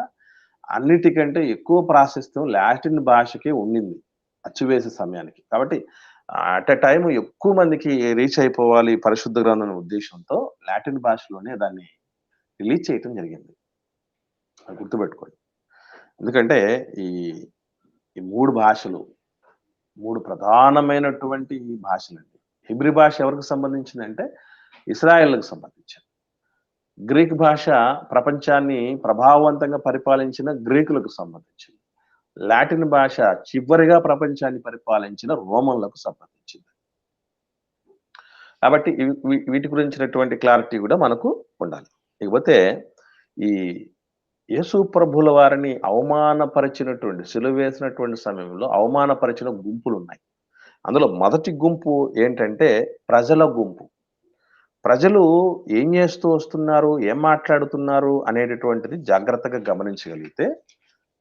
అన్నిటికంటే ఎక్కువ ప్రాశస్త్యం లాటిన్ భాషకే ఉండింది అచ్చువేసే సమయానికి. కాబట్టి అట్ ఎ టైం ఎక్కువ మందికి రీచ్ అయిపోవాలి పరిశుద్ధ గ్రంథం ఉద్దేశంతో లాటిన్ భాషలోనే దాన్ని రిలీజ్ చేయటం జరిగింది. అది గుర్తుపెట్టుకోండి. ఎందుకంటే ఈ మూడు భాషలు, మూడు ప్రధానమైనటువంటి భాషలండి. హిబ్రీ భాష ఎవరికి సంబంధించిందంటే ఇస్రాయేల్కి సంబంధించింది. గ్రీక్ భాష ప్రపంచాన్ని ప్రభావవంతంగా పరిపాలించిన గ్రీకులకు సంబంధించింది. లాటిన్ భాష చివరిగా ప్రపంచాన్ని పరిపాలించిన రోమన్లకు సంబంధించింది. కాబట్టి వీటి గురించినటువంటి క్లారిటీ కూడా మనకు ఉండాలి. ఇకపోతే ఈ యేసు ప్రభుల వారిని అవమానపరిచినటువంటి, సిలువ వేసినటువంటి సమయంలో అవమానపరిచిన గుంపులు ఉన్నాయి. అందులో మొదటి గుంపు ఏంటంటే ప్రజల గుంపు. ప్రజలు ఏం చేస్తూ వస్తున్నారు, ఏం మాట్లాడుతున్నారు అనేటటువంటిది జాగ్రత్తగా గమనించగలిగితే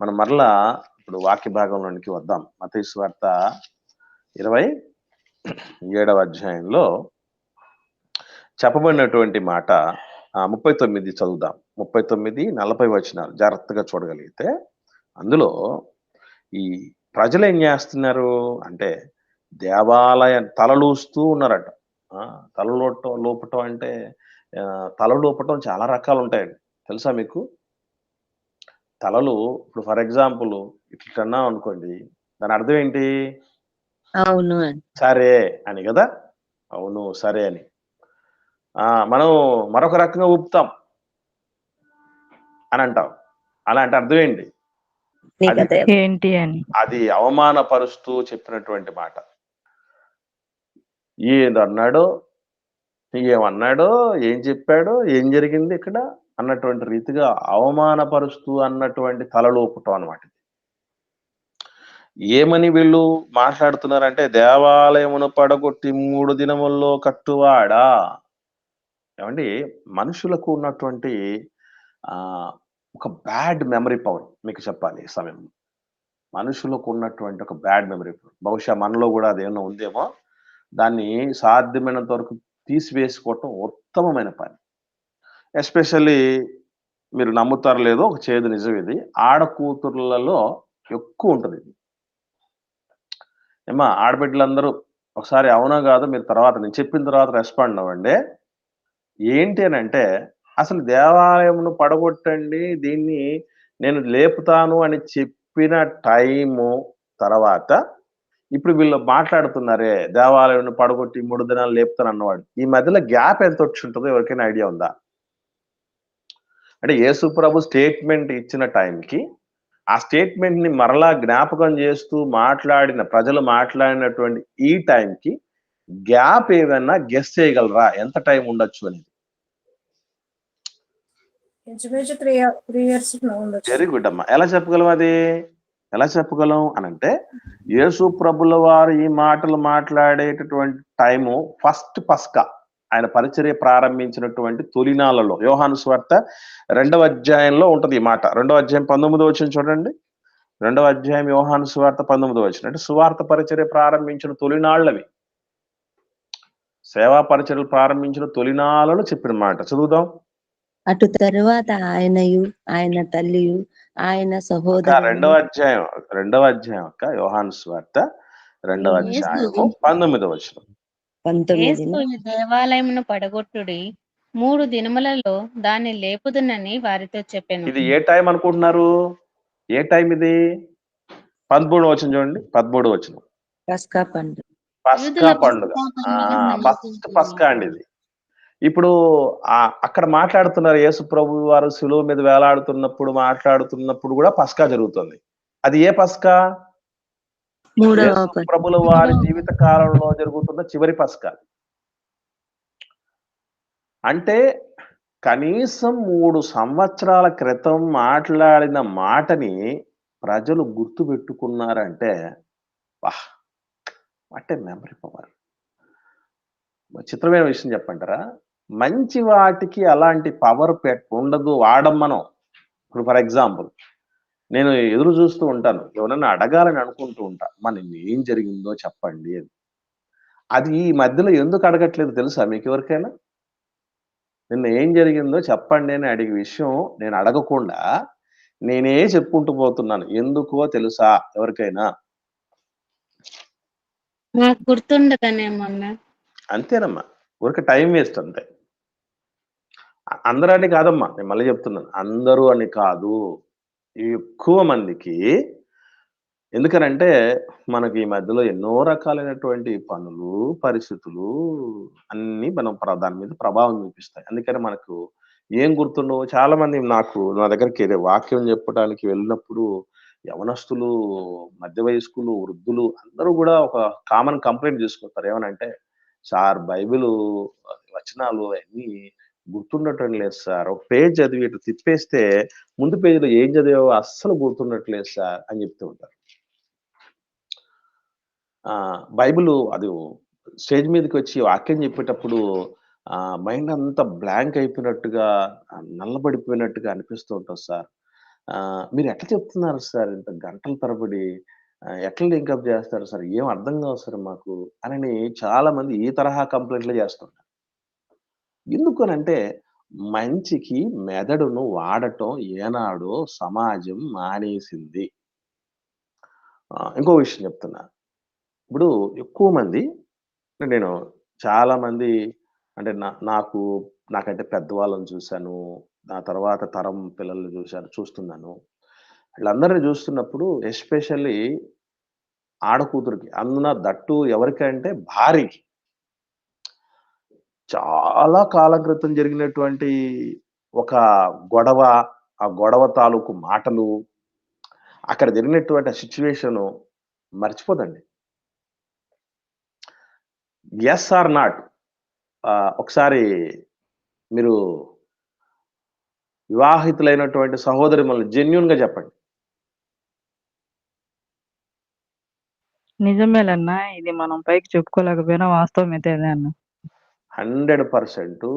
మనం మరలా ఇప్పుడు వాక్య భాగంలోనికి వద్దాం. మత్తయి సువార్త 27వ అధ్యాయంలో చెప్పబడినటువంటి మాట 39 చదువుదాం. 39-40 వచనాలు జాగ్రత్తగా చూడగలిగితే అందులో ఈ ప్రజలు ఏం చేస్తున్నారు అంటే దేవాలయం తలలూస్తూ ఉన్నారట. లోపటం అంటే తల లోపటం చాలా రకాలు ఉంటాయండి, తెలుసా మీకు? తలలు ఇప్పుడు ఫర్ ఎగ్జాంపుల్ ఇట్లా అనుకోండి, దాని అర్థం ఏంటి? అవును సరే అని కదా. అవును సరే అని. మనం మరొక రకంగా ఊపుతాం అని అంటాం. అలా అంటే అర్థం ఏంటి? ఏంటి అని అది అవమానపరుస్తూ చెప్పినటువంటి మాట. ఏదన్నాడో, ఏమన్నాడో, ఏం చెప్పాడో, ఏం జరిగింది ఇక్కడ అన్నటువంటి రీతిగా అవమానపరుస్తూ అన్నటువంటి తలలోపటం అన్నమాట. ఏమని వీళ్ళు మాట్లాడుతున్నారంటే దేవాలయమును పడగొట్టి 3 దినముల్లో కట్టువాడా. ఏమండి, మనుషులకు ఉన్నటువంటి ఒక బ్యాడ్ మెమరీ పవర్ మీకు చెప్పాలి ఈ సమయంలో. మనుషులకు ఉన్నటువంటి ఒక బ్యాడ్ మెమరీ పవర్, బహుశా మనలో కూడా అదేమన్నా ఉందేమో. దాన్ని సాధ్యమైనంత వరకు తీసివేసుకోవటం ఉత్తమమైన పని. ఎస్పెషల్లీ మీరు నమ్ముతారు లేదో, ఒక చేదు నిజం ఇది, ఆడకూతుర్లలో ఎక్కువ ఉంటుంది ఇది. ఏమా ఆడబిడ్డలందరూ ఒకసారి అవునా కాదు మీరు తర్వాత నేను చెప్పిన తర్వాత రెస్పాండ్ అవ్వండి. ఏంటి అని అంటే అసలు దేవాలయమును పడగొట్టండి, దీన్ని నేను లేపుతాను అని చెప్పిన టైము తర్వాత ఇప్పుడు వీళ్ళు మాట్లాడుతున్నారే దేవాలయం పడగొట్టి 3 దినాలు లేపుతాను అన్నవాడు. ఈ మధ్యలో గ్యాప్ ఎంత వచ్చి ఉంటుందో ఎవరికైనా ఐడియా ఉందా? అంటే యేసు ప్రభు స్టేట్మెంట్ ఇచ్చిన టైంకి ఆ స్టేట్మెంట్ ని మరలా జ్ఞాపకం చేస్తూ ప్రజలు మాట్లాడినటువంటి ఈ టైంకి గ్యాప్ ఏదన్నా గెస్ చేయగలరా ఎంత టైం ఉండొచ్చు అనేది? వెరీ గుడ్ అమ్మా. ఎలా చెప్పగలం అది? ఎలా చెప్పగలం అనంటే యేసు ప్రభుల వారు ఈ మాటలు మాట్లాడేటటువంటి టైము ఫస్ట్ పస్కా, ఆయన పరిచర్య ప్రారంభించినటువంటి తొలినాళ్ళలో. యోహాను సువార్త 2వ అధ్యాయంలో ఉంటది ఈ మాట. 2వ అధ్యాయం 19వ వచనం చూడండి. 2వ అధ్యాయం యోహాను సువార్త 19వ వచనం. అంటే సువార్త పరిచర్య ప్రారంభించిన తొలినాళ్ళవి, సేవా పరిచర్యలు ప్రారంభించిన తొలినాళ్ళలో చెప్పిన మాట. చదువుదాం. అటు తరువాత ఆయనయు ఆయన తల్లియు ఆయన సహోదరు. 2వ అధ్యాయం అక్క, యోహాను సువార్త 2వ అధ్యాయము 19వ వచనం. 19 దేవాలయమును పడగొట్టుడి, 3 దినములలో దాన్ని లేపుదునని వారితో చెప్పాను. ఇది ఏ టైం అనుకుంటున్నారు? ఏ టైం ఇది? 13వ వచనం చూడండి. 13వ వచనం పస్కా పండుగ. పస్కా పండుగ. ఫస్ట్ పస్కా అండి ఇది. ఇప్పుడు అక్కడ మాట్లాడుతున్నారు యేసు ప్రభు వారు శిలువ మీద మాట్లాడుతున్నప్పుడు కూడా పస్కా జరుగుతుంది. అది ఏ పస్కా? యేసు ప్రభుల వారి జీవిత కాలంలో జరుగుతున్న చివరి పస్కా. అంటే కనీసం 3 సంవత్సరాల క్రితం మాట్లాడిన మాటని ప్రజలు గుర్తు పెట్టుకున్నారంటే వాట్ ఏ మెమరీ పవర్. చిత్రమైన విషయం చెప్పంటారా? మంచి వాటికి అలాంటి పవర్ ఉండదు, వాడం మనం. ఇప్పుడు ఫర్ ఎగ్జాంపుల్ నేను ఎదురు చూస్తూ ఉంటాను, ఎవరన్నా అడగాలని అనుకుంటూ ఉంటా, మన ఏం జరిగిందో చెప్పండి అని. అది ఈ మధ్యలో ఎందుకు అడగట్లేదు తెలుసా మీకు ఎవరికైనా? నిన్న ఏం జరిగిందో చెప్పండి అని అడిగే విషయం నేను అడగకుండా నేనే చెప్పుకుంటూ పోతున్నాను. ఎందుకో తెలుసా ఎవరికైనా? నాకు గుర్తుండదనేమో. అంతేనమ్మా, ఊరికే టైం వేస్ట్ అంతే. అందరూ అని కాదమ్మా, నేను మళ్ళీ చెప్తున్నాను, అందరూ అని కాదు, ఎక్కువ మందికి. ఎందుకనంటే మనకి ఈ మధ్యలో ఎన్నో రకాలైనటువంటి పనులు, పరిస్థితులు అన్నీ మనం దాని మీద ప్రభావం చూపిస్తాయి. అందుకని మనకు ఏం గుర్తుండవు. చాలా మంది నా దగ్గరికి వాక్యం చెప్పడానికి వెళ్ళినప్పుడు యవనస్తులు, మధ్య వయస్కులు, వృద్ధులు అందరూ కూడా ఒక కామన్ కంప్లైంట్ చేసుకుంటారు. ఏమనంటే, సార్ బైబిల్ వచనాలు అన్నీ గుర్తుండటం లేదు సార్. ఒక పేజ్ చదివి ఇటు తిప్పేస్తే ముందు పేజీలో ఏం చదివావో అస్సలు గుర్తుండట్లేదు సార్ అని చెప్తూ ఉంటారు. బైబిల్ అది స్టేజ్ మీదకి వచ్చి వాక్యం చెప్పేటప్పుడు మైండ్ అంతా బ్లాంక్ అయిపోయినట్టుగా, నల్లబడిపోయినట్టుగా అనిపిస్తూ ఉంటుంది సార్. మీరు ఎట్లా చెప్తున్నారు సార్ ఇంత గంటల తరబడి? ఎట్లా లింకప్ చేస్తారు సార్? ఏం అర్థం కావు సార్ మాకు అని చాలా మంది ఈ తరహా కంప్లైంట్లు చేస్తుంటారు. ఎందుకనంటే మంచికి మెదడును వాడటం ఏనాడో సమాజం మానేసింది. ఇంకో విషయం చెప్తున్నా. ఇప్పుడు ఎక్కువ మంది, నేను చాలా మంది అంటే నాకంటే పెద్దవాళ్ళని చూశాను. నా తర్వాత తరం పిల్లల్ని చూస్తున్నాను. వీళ్ళందరిని చూస్తున్నప్పుడు ఎస్పెషల్లీ ఆడకూతురికి, అందున దట్టు ఎవరికంటే భార్యకి, చాలా కాలం క్రితం జరిగినటువంటి ఒక గొడవ, ఆ గొడవ తాలూకు మాటలు, అక్కడ జరిగినటువంటి సిచ్యువేషను మర్చిపోదండి. Yes or not? ఒకసారి మీరు వివాహితులైనటువంటి సహోదరిమణులు జెన్యూన్‌గా చెప్పండి. నిజమేలన్నా, ఇది మనం పైకి చెప్పుకోలేకపోయినా వాస్తవం అయితే అదే అన్న. 100%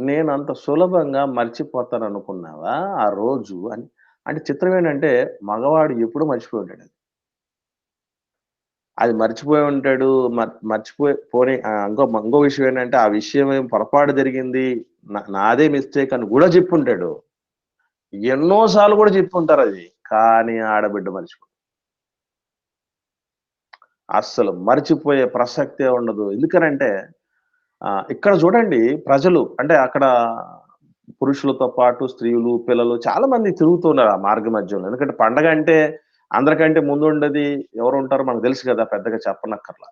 నేను అంత సులభంగా మర్చిపోతాననుకున్నావా ఆ రోజు అని. అంటే చిత్రం ఏంటంటే మగవాడు ఎప్పుడూ మర్చిపోయి ఉంటాడు. అది మర్చిపోయి ఉంటాడు. పోనీ ఇంకో విషయం ఏంటంటే ఆ విషయం ఏం పొరపాటు జరిగింది, నాదే మిస్టేక్ అని కూడా చెప్పుంటాడు. ఎన్నో సార్లు కూడా చెప్పుంటారు అది. కానీ ఆడబిడ్డ మర్చిపో, అస్సలు మర్చిపోయే ప్రసక్తే ఉండదు. ఎందుకనంటే ఇక్కడ చూడండి, ప్రజలు అంటే అక్కడ పురుషులతో పాటు స్త్రీలు, పిల్లలు చాలా మంది తిరుగుతున్నారు ఆ మార్గ మధ్యంలో. ఎందుకంటే పండగ అంటే అందరికంటే ముందు ఉండేది ఎవరు ఉంటారో మనకు తెలుసు కదా, పెద్దగా చెప్పనక్కర్లా.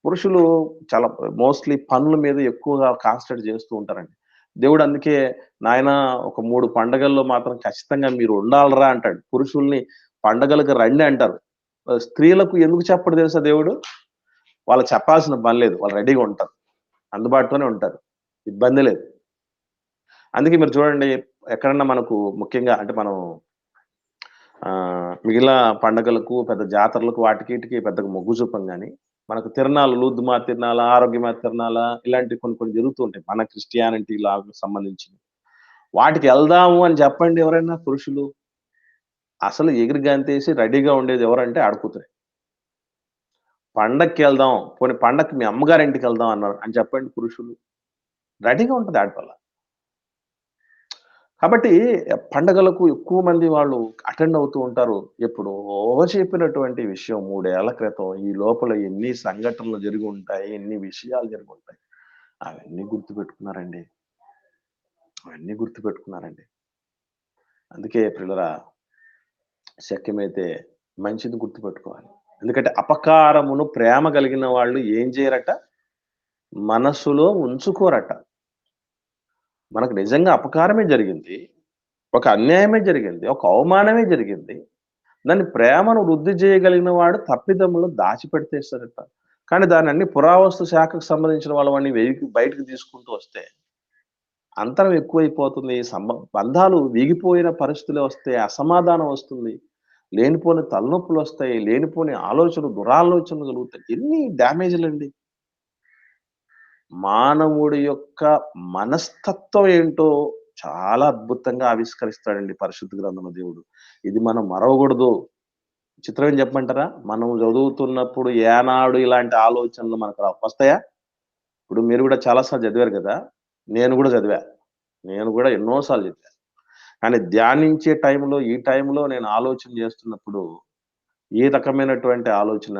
పురుషులు చాలా మోస్ట్లీ పనుల మీద ఎక్కువగా కాన్సంట్రేట్ చేస్తూ ఉంటారండి. దేవుడు అందుకే నాయన ఒక 3 పండగల్లో మాత్రం ఖచ్చితంగా మీరు ఉండాలిరా అంటాడు. పురుషుల్ని పండగలకు రండి అంటారు. స్త్రీలకు ఎందుకు చెప్పడు తెలుసా దేవుడు? వాళ్ళు చెప్పాల్సిన పని లేదు, వాళ్ళు రెడీగా ఉంటారు, అందుబాటులోనే ఉంటారు, ఇబ్బంది లేదు. అందుకే మీరు చూడండి, ఎక్కడన్నా మనకు ముఖ్యంగా అంటే మనం మిగిలిన పండగలకు, పెద్ద జాతరలకు, వాటికి పెద్దగా మొగ్గు చూపం గానీ, మనకు తిరణాలు, లూద్దుమా తిరణాల, ఆరోగ్యమా తిరణాల, ఇలాంటివి కొన్ని జరుగుతూ ఉంటాయి మన క్రిస్టియానిటీ లాగా సంబంధించినవి. వాటికి వెళ్దాము అని చెప్పండి ఎవరైనా పురుషులు. అసలు ఎగిరి గంతేసి రెడీగా ఉండేది ఎవరంటే ఆడకూతురే. పండక్కి వెళ్దాం, పోనీ పండక్కి మీ అమ్మగారి ఇంటికి వెళ్దాం అన్నారు అని చెప్పండి పురుషులు. రెడీగా ఉంటుంది ఆడపిల్ల. కాబట్టి పండగలకు ఎక్కువ మంది వాళ్ళు అటెండ్ అవుతూ ఉంటారు. ఎప్పుడో చెప్పినటువంటి విషయం 3 ఏళ్ల క్రితం ఈ లోపల ఎన్ని సంఘటనలు జరిగి ఉంటాయి, ఎన్ని విషయాలు జరిగి ఉంటాయి, అవన్నీ గుర్తుపెట్టుకున్నారండి. అవన్నీ గుర్తుపెట్టుకున్నారండి. అందుకే ప్రియులారా, శక్యమైతే మంచిది గుర్తుపెట్టుకోవాలి. ఎందుకంటే అపకారమును ప్రేమ కలిగిన వాళ్ళు ఏం చేయరట? మనసులో ఉంచుకోరట. మనకు నిజంగా అపకారమే జరిగింది, ఒక అన్యాయమే జరిగింది, ఒక అవమానమే జరిగింది. దాన్ని ప్రేమను వృద్ధి చేయగలిగిన వాడు తప్పిదములు దాచిపెడితేస్తారట. కానీ దాన్ని అన్ని పురావస్తు శాఖకు సంబంధించిన వాళ్ళవన్నీ బయటకు తీసుకుంటూ వస్తే అంతరం ఎక్కువైపోతుంది. బంధాలు వీగిపోయిన పరిస్థితులే వస్తాయి. అసమాధానం వస్తుంది. లేనిపోని తలనొప్పులు వస్తాయి. లేనిపోని ఆలోచనలు, దురాలోచనలు కలుగుతాయి. ఎన్ని డ్యామేజ్‌లండి. మానవుడి యొక్క మనస్తత్వం ఏంటో చాలా అద్భుతంగా ఆవిష్కరిస్తాడండి పరిశుద్ధ గ్రంథంలో దేవుడు. ఇది మనం మరవకూడదు. చిత్రం ఏం చెప్పమంటారా? మనం చదువుతున్నప్పుడు ఏనాడు ఇలాంటి ఆలోచనలు మనకు రావు. వస్తాయా? ఇప్పుడు మీరు కూడా చాలా సార్లు చదివారు కదా! నేను కూడా చదివా. నేను కూడా ఎన్నో సార్లు చదివా. కానీ ధ్యానించే టైంలో, ఈ టైంలో నేను ఆలోచన చేస్తున్నప్పుడు ఈ రకమైనటువంటి ఆలోచన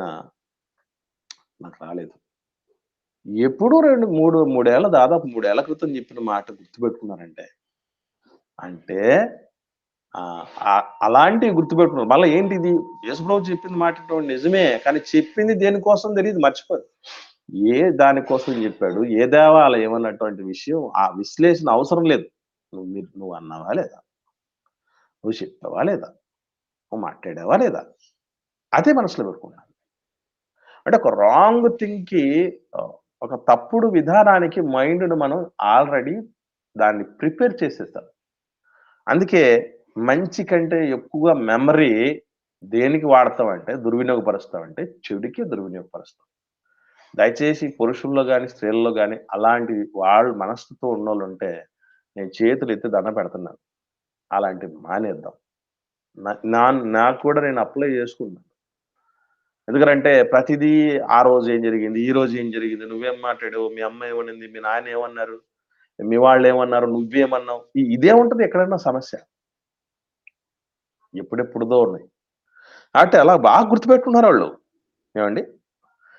నాకు రాలేదు. ఎప్పుడో 3 ఏళ్ల దాదాపు 3 ఏళ్ల క్రితం చెప్పిన మాట గుర్తుపెట్టుకున్నారంటే, అంటే అలాంటివి గుర్తుపెట్టుకున్నారు. మళ్ళా ఏంటిది? యేసుప్రభు చెప్పిన మాట నిజమే. కానీ చెప్పింది దేనికోసం తెలీదు, మర్చిపోయారు. ఏ దానికోసం చెప్పాడు? ఏ దేవాలయం అన్నటువంటి విషయం ఆ విశ్లేషణ అవసరం లేదు. నువ్వు అన్నావా లేదా? నువ్వు చెప్పావా లేదా? నువ్వు మాట్లాడావా లేదా? అదే మనసులో పెట్టుకున్నాను. అంటే ఒక రాంగ్ థింగ్‌కి ఒక తప్పుడు విధానానికి మైండ్‌ను మనం ఆల్రెడీ దాన్ని ప్రిపేర్ చేసేసాం. అందుకే మంచి కంటే ఎక్కువగా మెమరీ దేనికి వాడతామంటే, దుర్వినియోగపరుస్తామంటే చెడుకే దుర్వినియోగపరుస్తాం. దయచేసి పురుషుల్లో గాని, స్త్రీల్లో గాని అలాంటి వాళ్ళు మనస్తత్వం ఉన్నోళ్ళుంటే నేను చేతులెత్తి దండం పెడుతున్నాను. అలాంటివి మానేద్దాం. నాకు కూడా నేను అప్లై చేసుకున్నాను. ఎందుకంటే ప్రతిదీ ఆ రోజు ఏం జరిగింది, ఈ రోజు ఏం జరిగింది, నువ్వేం మాట్లాడావు, మీ అమ్మ ఏమనింది, మీ నాన్న ఏమన్నారు, మీ వాళ్ళేమన్నారు, నువ్వేమన్నావు, ఇదే ఉంటది ఎక్కడైనా సమస్య. ఎప్పుడెప్పుడుదో ఉన్నాయి. అంటే అలా బాగా గుర్తుపెట్టుకున్నారు వాళ్ళు. ఏమండి?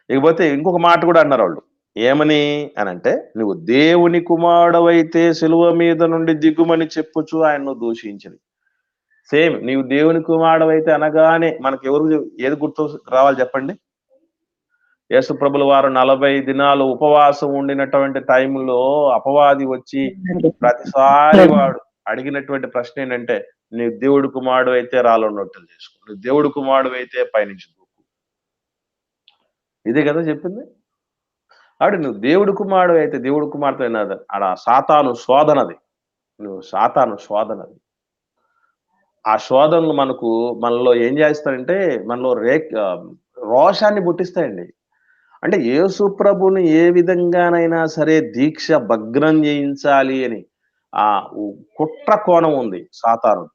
ఇకపోతే ఇంకొక మాట కూడా అన్నారు వాళ్ళు. ఏమని అనంటే, నువ్వు దేవుని కుమారుడవైతే సిలువ మీద నుండి దిగుమని చెప్పుచు ఆయన్ను దూషించింది. సేమ్ నీవు దేవుని కుమారుడవైతే అనగానే మనకెవరు ఏది గుర్తు రావాలి చెప్పండి? యేసు ప్రభుల వారు 40 దినాలు ఉపవాసం ఉండినటువంటి టైంలో అపవాది వచ్చి ప్రతిసారి వాడు అడిగినటువంటి ప్రశ్న ఏంటంటే, నీవు దేవుడు కుమారుడు అయితే రాళ్ళను రొట్టెలు చేసుకో, నువ్వు దేవుడు కుమారుడు అయితే పైనుంచి దూకు. ఇదే కదా చెప్పింది. నువ్వు దేవుడు కుమారుడు అయితే, దేవుడు కుమార్తె అయినది ఆడ సాతాను శోధనది. నువ్వు సాతాను శోధనది. ఆ శోధనలు మనలో ఏం చేస్తారంటే, మనలో రోషాన్ని పుట్టిస్తాయండి. అంటే యేసు ప్రభుని ఏ విధంగానైనా సరే దీక్ష భగ్నం చేయించాలి అని ఆ కుట్ర కోణం ఉంది సాతాను.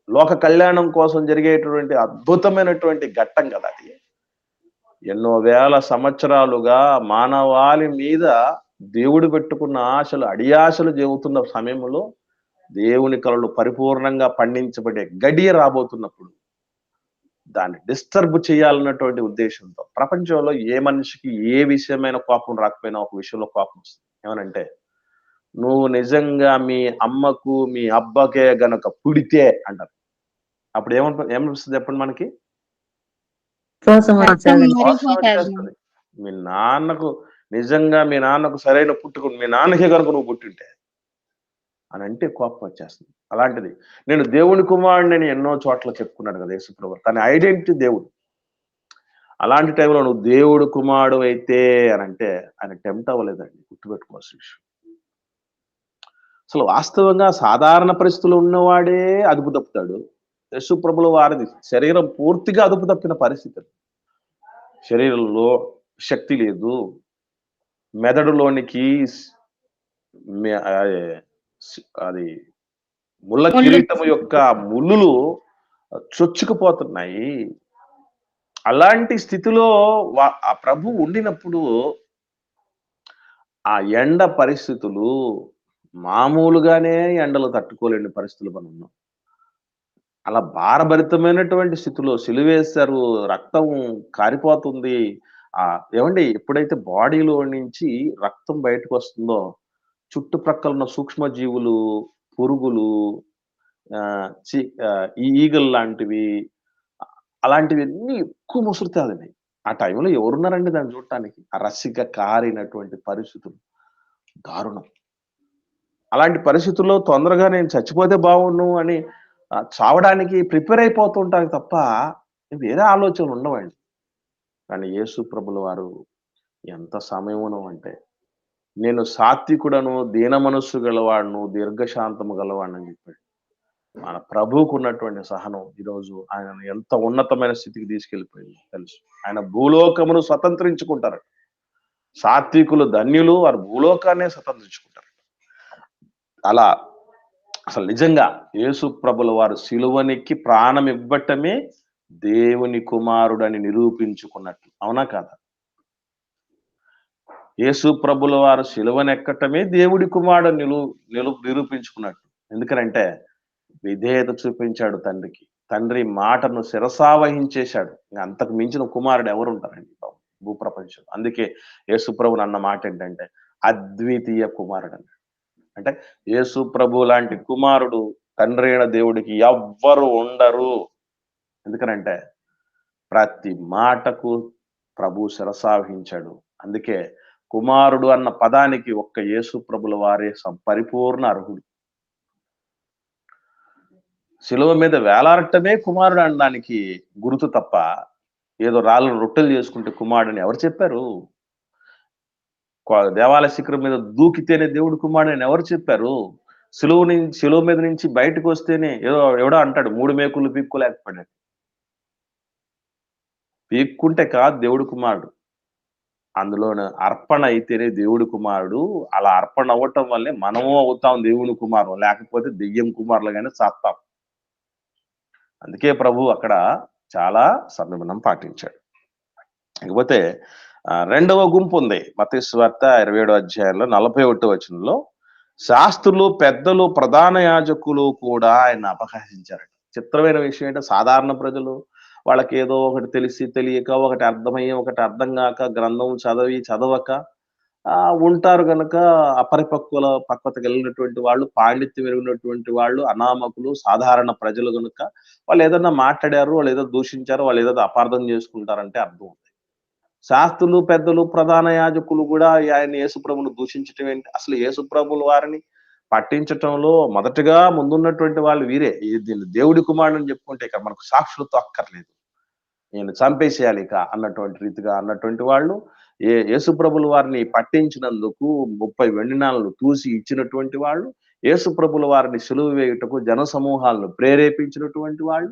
లోక కళ్యాణం కోసం జరిగేటువంటి అద్భుతమైనటువంటి ఘట్టం కదా అది. ఎన్నో వేల సంవత్సరాలుగా మానవాళి మీద దేవుడు పెట్టుకున్న ఆశలు అడియాశలు చెబుతున్న సమయంలో దేవుని కలలు పరిపూర్ణంగా పండించబడే గడియ రాబోతున్నప్పుడు దాన్ని డిస్టర్బ్ చేయాలన్నటువంటి ఉద్దేశంతో ప్రపంచంలో ఏ మనిషికి ఏ విషయమైన కోపం రాకపోయినా ఒక విషయంలో కోపం వస్తుంది. ఏమనంటే, నువ్వు నిజంగా మీ అమ్మకు మీ అబ్బకే గనక పుడితే అంటారు. అప్పుడు ఏమనిపిస్తుంది చెప్పండి మనకి? వచ్చేస్తుంది. మీ నాన్నకు సరైన పుట్టుకుని మీ నాన్నకే కనుక నువ్వు పుట్టింటే అని అంటే కోపం వచ్చేస్తుంది. అలాంటిది నేను దేవుని కుమారుడిని ఎన్నో చోట్ల చెప్పుకున్నాడు కదా యేసుప్రభు. తన ఐడెంటిటీ దేవుడు. అలాంటి టైంలో నువ్వు దేవుడు కుమారుడు అయితే అని అంటే ఆయన టెంప్ట్ అవ్వలేదండి. గుర్తుపెట్టుకోవాల్సిన విషయం. అసలు వాస్తవంగా సాధారణ పరిస్థితులు ఉన్నవాడే అదుపు తప్పుతాడు. యేసుప్రభుల వారిది శరీరం పూర్తిగా అదుపు తప్పిన పరిస్థితి. శరీరంలో శక్తి లేదు. మెదడులోనికి అది ముళ్ళ కిరీటము యొక్క ముళ్ళులు చొచ్చుకుపోతున్నాయి. అలాంటి స్థితిలో ఆ ప్రభు ఉండినప్పుడు ఆ ఎండ పరిస్థితులు మామూలుగానే ఎండలు తట్టుకోలేని పరిస్థితులు మనం ఉన్నాం. అలా భారభరితమైనటువంటి స్థితిలో సిలువేశారు, రక్తం కారిపోతుంది. ఏమండి ఎప్పుడైతే బాడీలో నుంచి రక్తం బయటకు వస్తుందో చుట్టుప్రక్కల ఉన్న సూక్ష్మజీవులు, పురుగులు, ఈగలు లాంటివి అలాంటివన్నీ ఎక్కువ ముసురుతాదండి. ఆ టైంలో ఎవరున్నారండి దాన్ని చూడటానికి? ఆ రసిక కారినటువంటి పరిస్థితులు దారుణం. అలాంటి పరిస్థితుల్లో తొందరగా నేను చచ్చిపోతే బాగుండు అని చావడానికి ప్రిపేర్ అయిపోతుంటారు తప్ప వేరే ఆలోచనలు ఉండవండి. కానీ యేసు ప్రభుల వారు ఎంత సమయమును అంటే, నేను సాత్వికుడను, దీన మనస్సు గలవాడును, దీర్ఘశాంతము గలవాడిని అని చెప్పాడు. మన ప్రభువుకు ఉన్నటువంటి సహనం ఈరోజు ఆయనను ఎంత ఉన్నతమైన స్థితికి తీసుకెళ్ళిపోయింది తెలుసు. ఆయన భూలోకమును స్వతంత్రించుకుంటారు. సాత్వికులు ధన్యులు, వారు భూలోకాన్నే స్వతంత్రించుకుంటారు. అలా అసలు నిజంగా యేసు ప్రభుల వారు సిలువనెక్కి ప్రాణం ఇవ్వటమే దేవుని కుమారుడని నిరూపించుకున్నట్లు. అవునా కాదా? యేసు ప్రభుల వారు సిలువనెక్కటమే దేవుడి కుమారుడు నిరూపించుకున్నట్టు. ఎందుకనంటే విధేయత చూపించాడు తండ్రికి. తండ్రి మాటను శిరసావహించేశాడు. అంతకు మించిన కుమారుడు ఎవరు ఉంటారండి భూప్రపంచం. అందుకే యేసు ప్రభుని అన్న మాట ఏంటంటే అద్వితీయ కుమారుడు అన్నాడు. అంటే యేసు ప్రభు లాంటి కుమారుడు తండ్రి అయిన దేవుడికి ఎవ్వరు ఉండరు. ఎందుకనంటే ప్రతి మాటకు ప్రభు శిరసావహించాడు. అందుకే కుమారుడు అన్న పదానికి ఒక్క యేసు ప్రభుల వారే పరిపూర్ణ అర్హుడు. శిలువ మీద వేలాడటమే కుమారుడు అనడానికి గుర్తు తప్ప ఏదో రాళ్ళను రొట్టెలు చేసుకుంటే కుమారుడని ఎవరు చెప్పారు? దేవాలయ శిఖరం మీద దూకితేనే దేవుడు కుమారుడు అని ఎవరు చెప్పారు? శిలువ మీద నుంచి బయటకు వస్తేనే ఎవడో అంటాడు 3 మేకులు పీక్కోలేకపోయాడు. పీక్కుంటే కాదు దేవుడు కుమారుడు. అందులోనే అర్పణ అయితేనే దేవుడి కుమారుడు. అలా అర్పణ అవ్వటం వల్లే మనము అవుతాం దేవుని కుమారుడు, లేకపోతే దెయ్యం కుమారులుగానే సాస్తాం. అందుకే ప్రభు అక్కడ చాలా సంయమనం పాటించాడు. ఇకపోతే రెండవ గుంపు ఉంది మత్తయి సువార్త 27వ అధ్యాయంలో 41వ వచనంలో. శాస్త్రులు, పెద్దలు, ప్రధాన యాజకులు కూడా ఆయన అపహసించారట. చిత్రమైన విషయం ఏంటంటే సాధారణ ప్రజలు వాళ్ళకి ఏదో ఒకటి తెలిసి తెలియక, ఒకటి అర్థమయ్యి ఒకటి అర్థం కాక, గ్రంథం చదవక ఉంటారు కనుక పక్వత కలిగినటువంటి వాళ్ళు, పాండిత్యం ఎరిగినటువంటి వాళ్ళు, అనామకులు, సాధారణ ప్రజలు కనుక వాళ్ళు ఏదన్నా మాట్లాడారు, వాళ్ళు ఏదో దూషించారు, వాళ్ళు ఏదో అపార్థం చేసుకుంటారంటే అర్థం ఉంది. శాస్త్రులు, పెద్దలు, ప్రధాన యాజకులు కూడా ఆయన యేసుప్రభును దూషించటం ఏంటి? అసలు యేసుప్రభుల వారిని పట్టించటంలో మొదటగా ముందున్నటువంటి వాళ్ళు వీరే. దీన్ని దేవుడి కుమారుడు అని చెప్పుకుంటే ఇక మనకు సాక్షులతో అక్కర్లేదు, నేను చంపేసేయాలి ఇక అన్నటువంటి రీతిగా అన్నటువంటి వాళ్ళు యేసుప్రభుల వారిని పట్టించినందుకు 30 వెండి నాణాలు తూసి ఇచ్చినటువంటి వాళ్ళు, యేసుప్రభుల వారిని సిలువ వేయుటకు జన సమూహాలను ప్రేరేపించినటువంటి వాళ్ళు,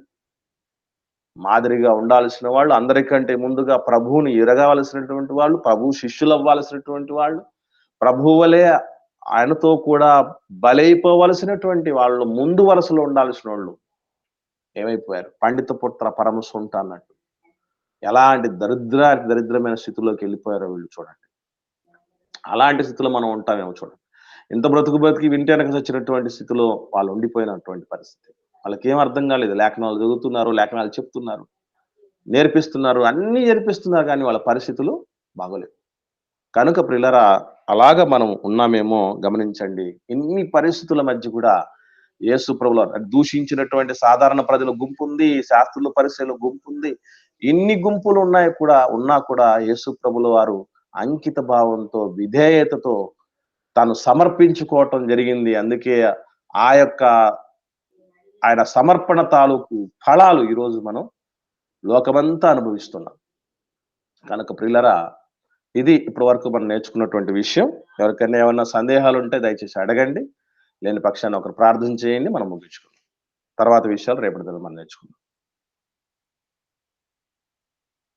మాదిరిగా ఉండాల్సిన వాళ్ళు, అందరికంటే ముందుగా ప్రభువుని ఎరగవలసినటువంటి వాళ్ళు, ప్రభు శిష్యులు అవ్వాల్సినటువంటి వాళ్ళు, ప్రభువులే ఆయనతో కూడా బలైపోవలసినటువంటి వాళ్ళు, ముందు వరుసలో ఉండాల్సిన వాళ్ళు ఏమైపోయారు? పండిత పుత్ర పరమ సొంట అన్నట్టు ఎలాంటి దరిద్రమైన స్థితిలోకి వెళ్ళిపోయారో వీళ్ళు చూడండి. అలాంటి స్థితిలో మనం ఉంటామేమో చూడండి. ఇంత బ్రతికి వింటే వెనక వచ్చినటువంటి స్థితిలో వాళ్ళు ఉండిపోయినటువంటి పరిస్థితి. వాళ్ళకి ఏం అర్థం కాలేదు. లేఖనాలు చదువుతున్నారు, లేఖనాలు చెప్తున్నారు, నేర్పిస్తున్నారు, అన్ని నేర్పిస్తున్నారు, కానీ వాళ్ళ పరిస్థితులు బాగోలేవు. కనుక ప్రియులారా, అలాగా మనం ఉన్నామేమో గమనించండి. ఇన్ని పరిస్థితుల మధ్య కూడా యేసు ప్రభుల దూషించినటువంటి సాధారణ ప్రజల గుంపు ఉంది, శాస్త్రుల పరిచయల గుంపు ఉంది. ఇన్ని గుంపులు ఉన్నా కూడా యేసు ప్రభుల వారు అంకిత భావంతో, విధేయతతో తాను సమర్పించుకోవటం జరిగింది. అందుకే ఆయన సమర్పణ తాలూకు ఫలాలు ఈరోజు మనం లోకమంతా అనుభవిస్తున్నాం. కనుక ప్రియులారా, ఇది ఇప్పటి వరకు మనం నేర్చుకున్నటువంటి విషయం. ఎవరికైనా ఏమన్నా సందేహాలు ఉంటే దయచేసి అడగండి. లేని పక్షాన్ని ఒకరు ప్రార్థన చేయండి, మనం ముగించుకుందాం. తర్వాత విషయాలు రేపటి దినం మనం నేర్చుకుందాం.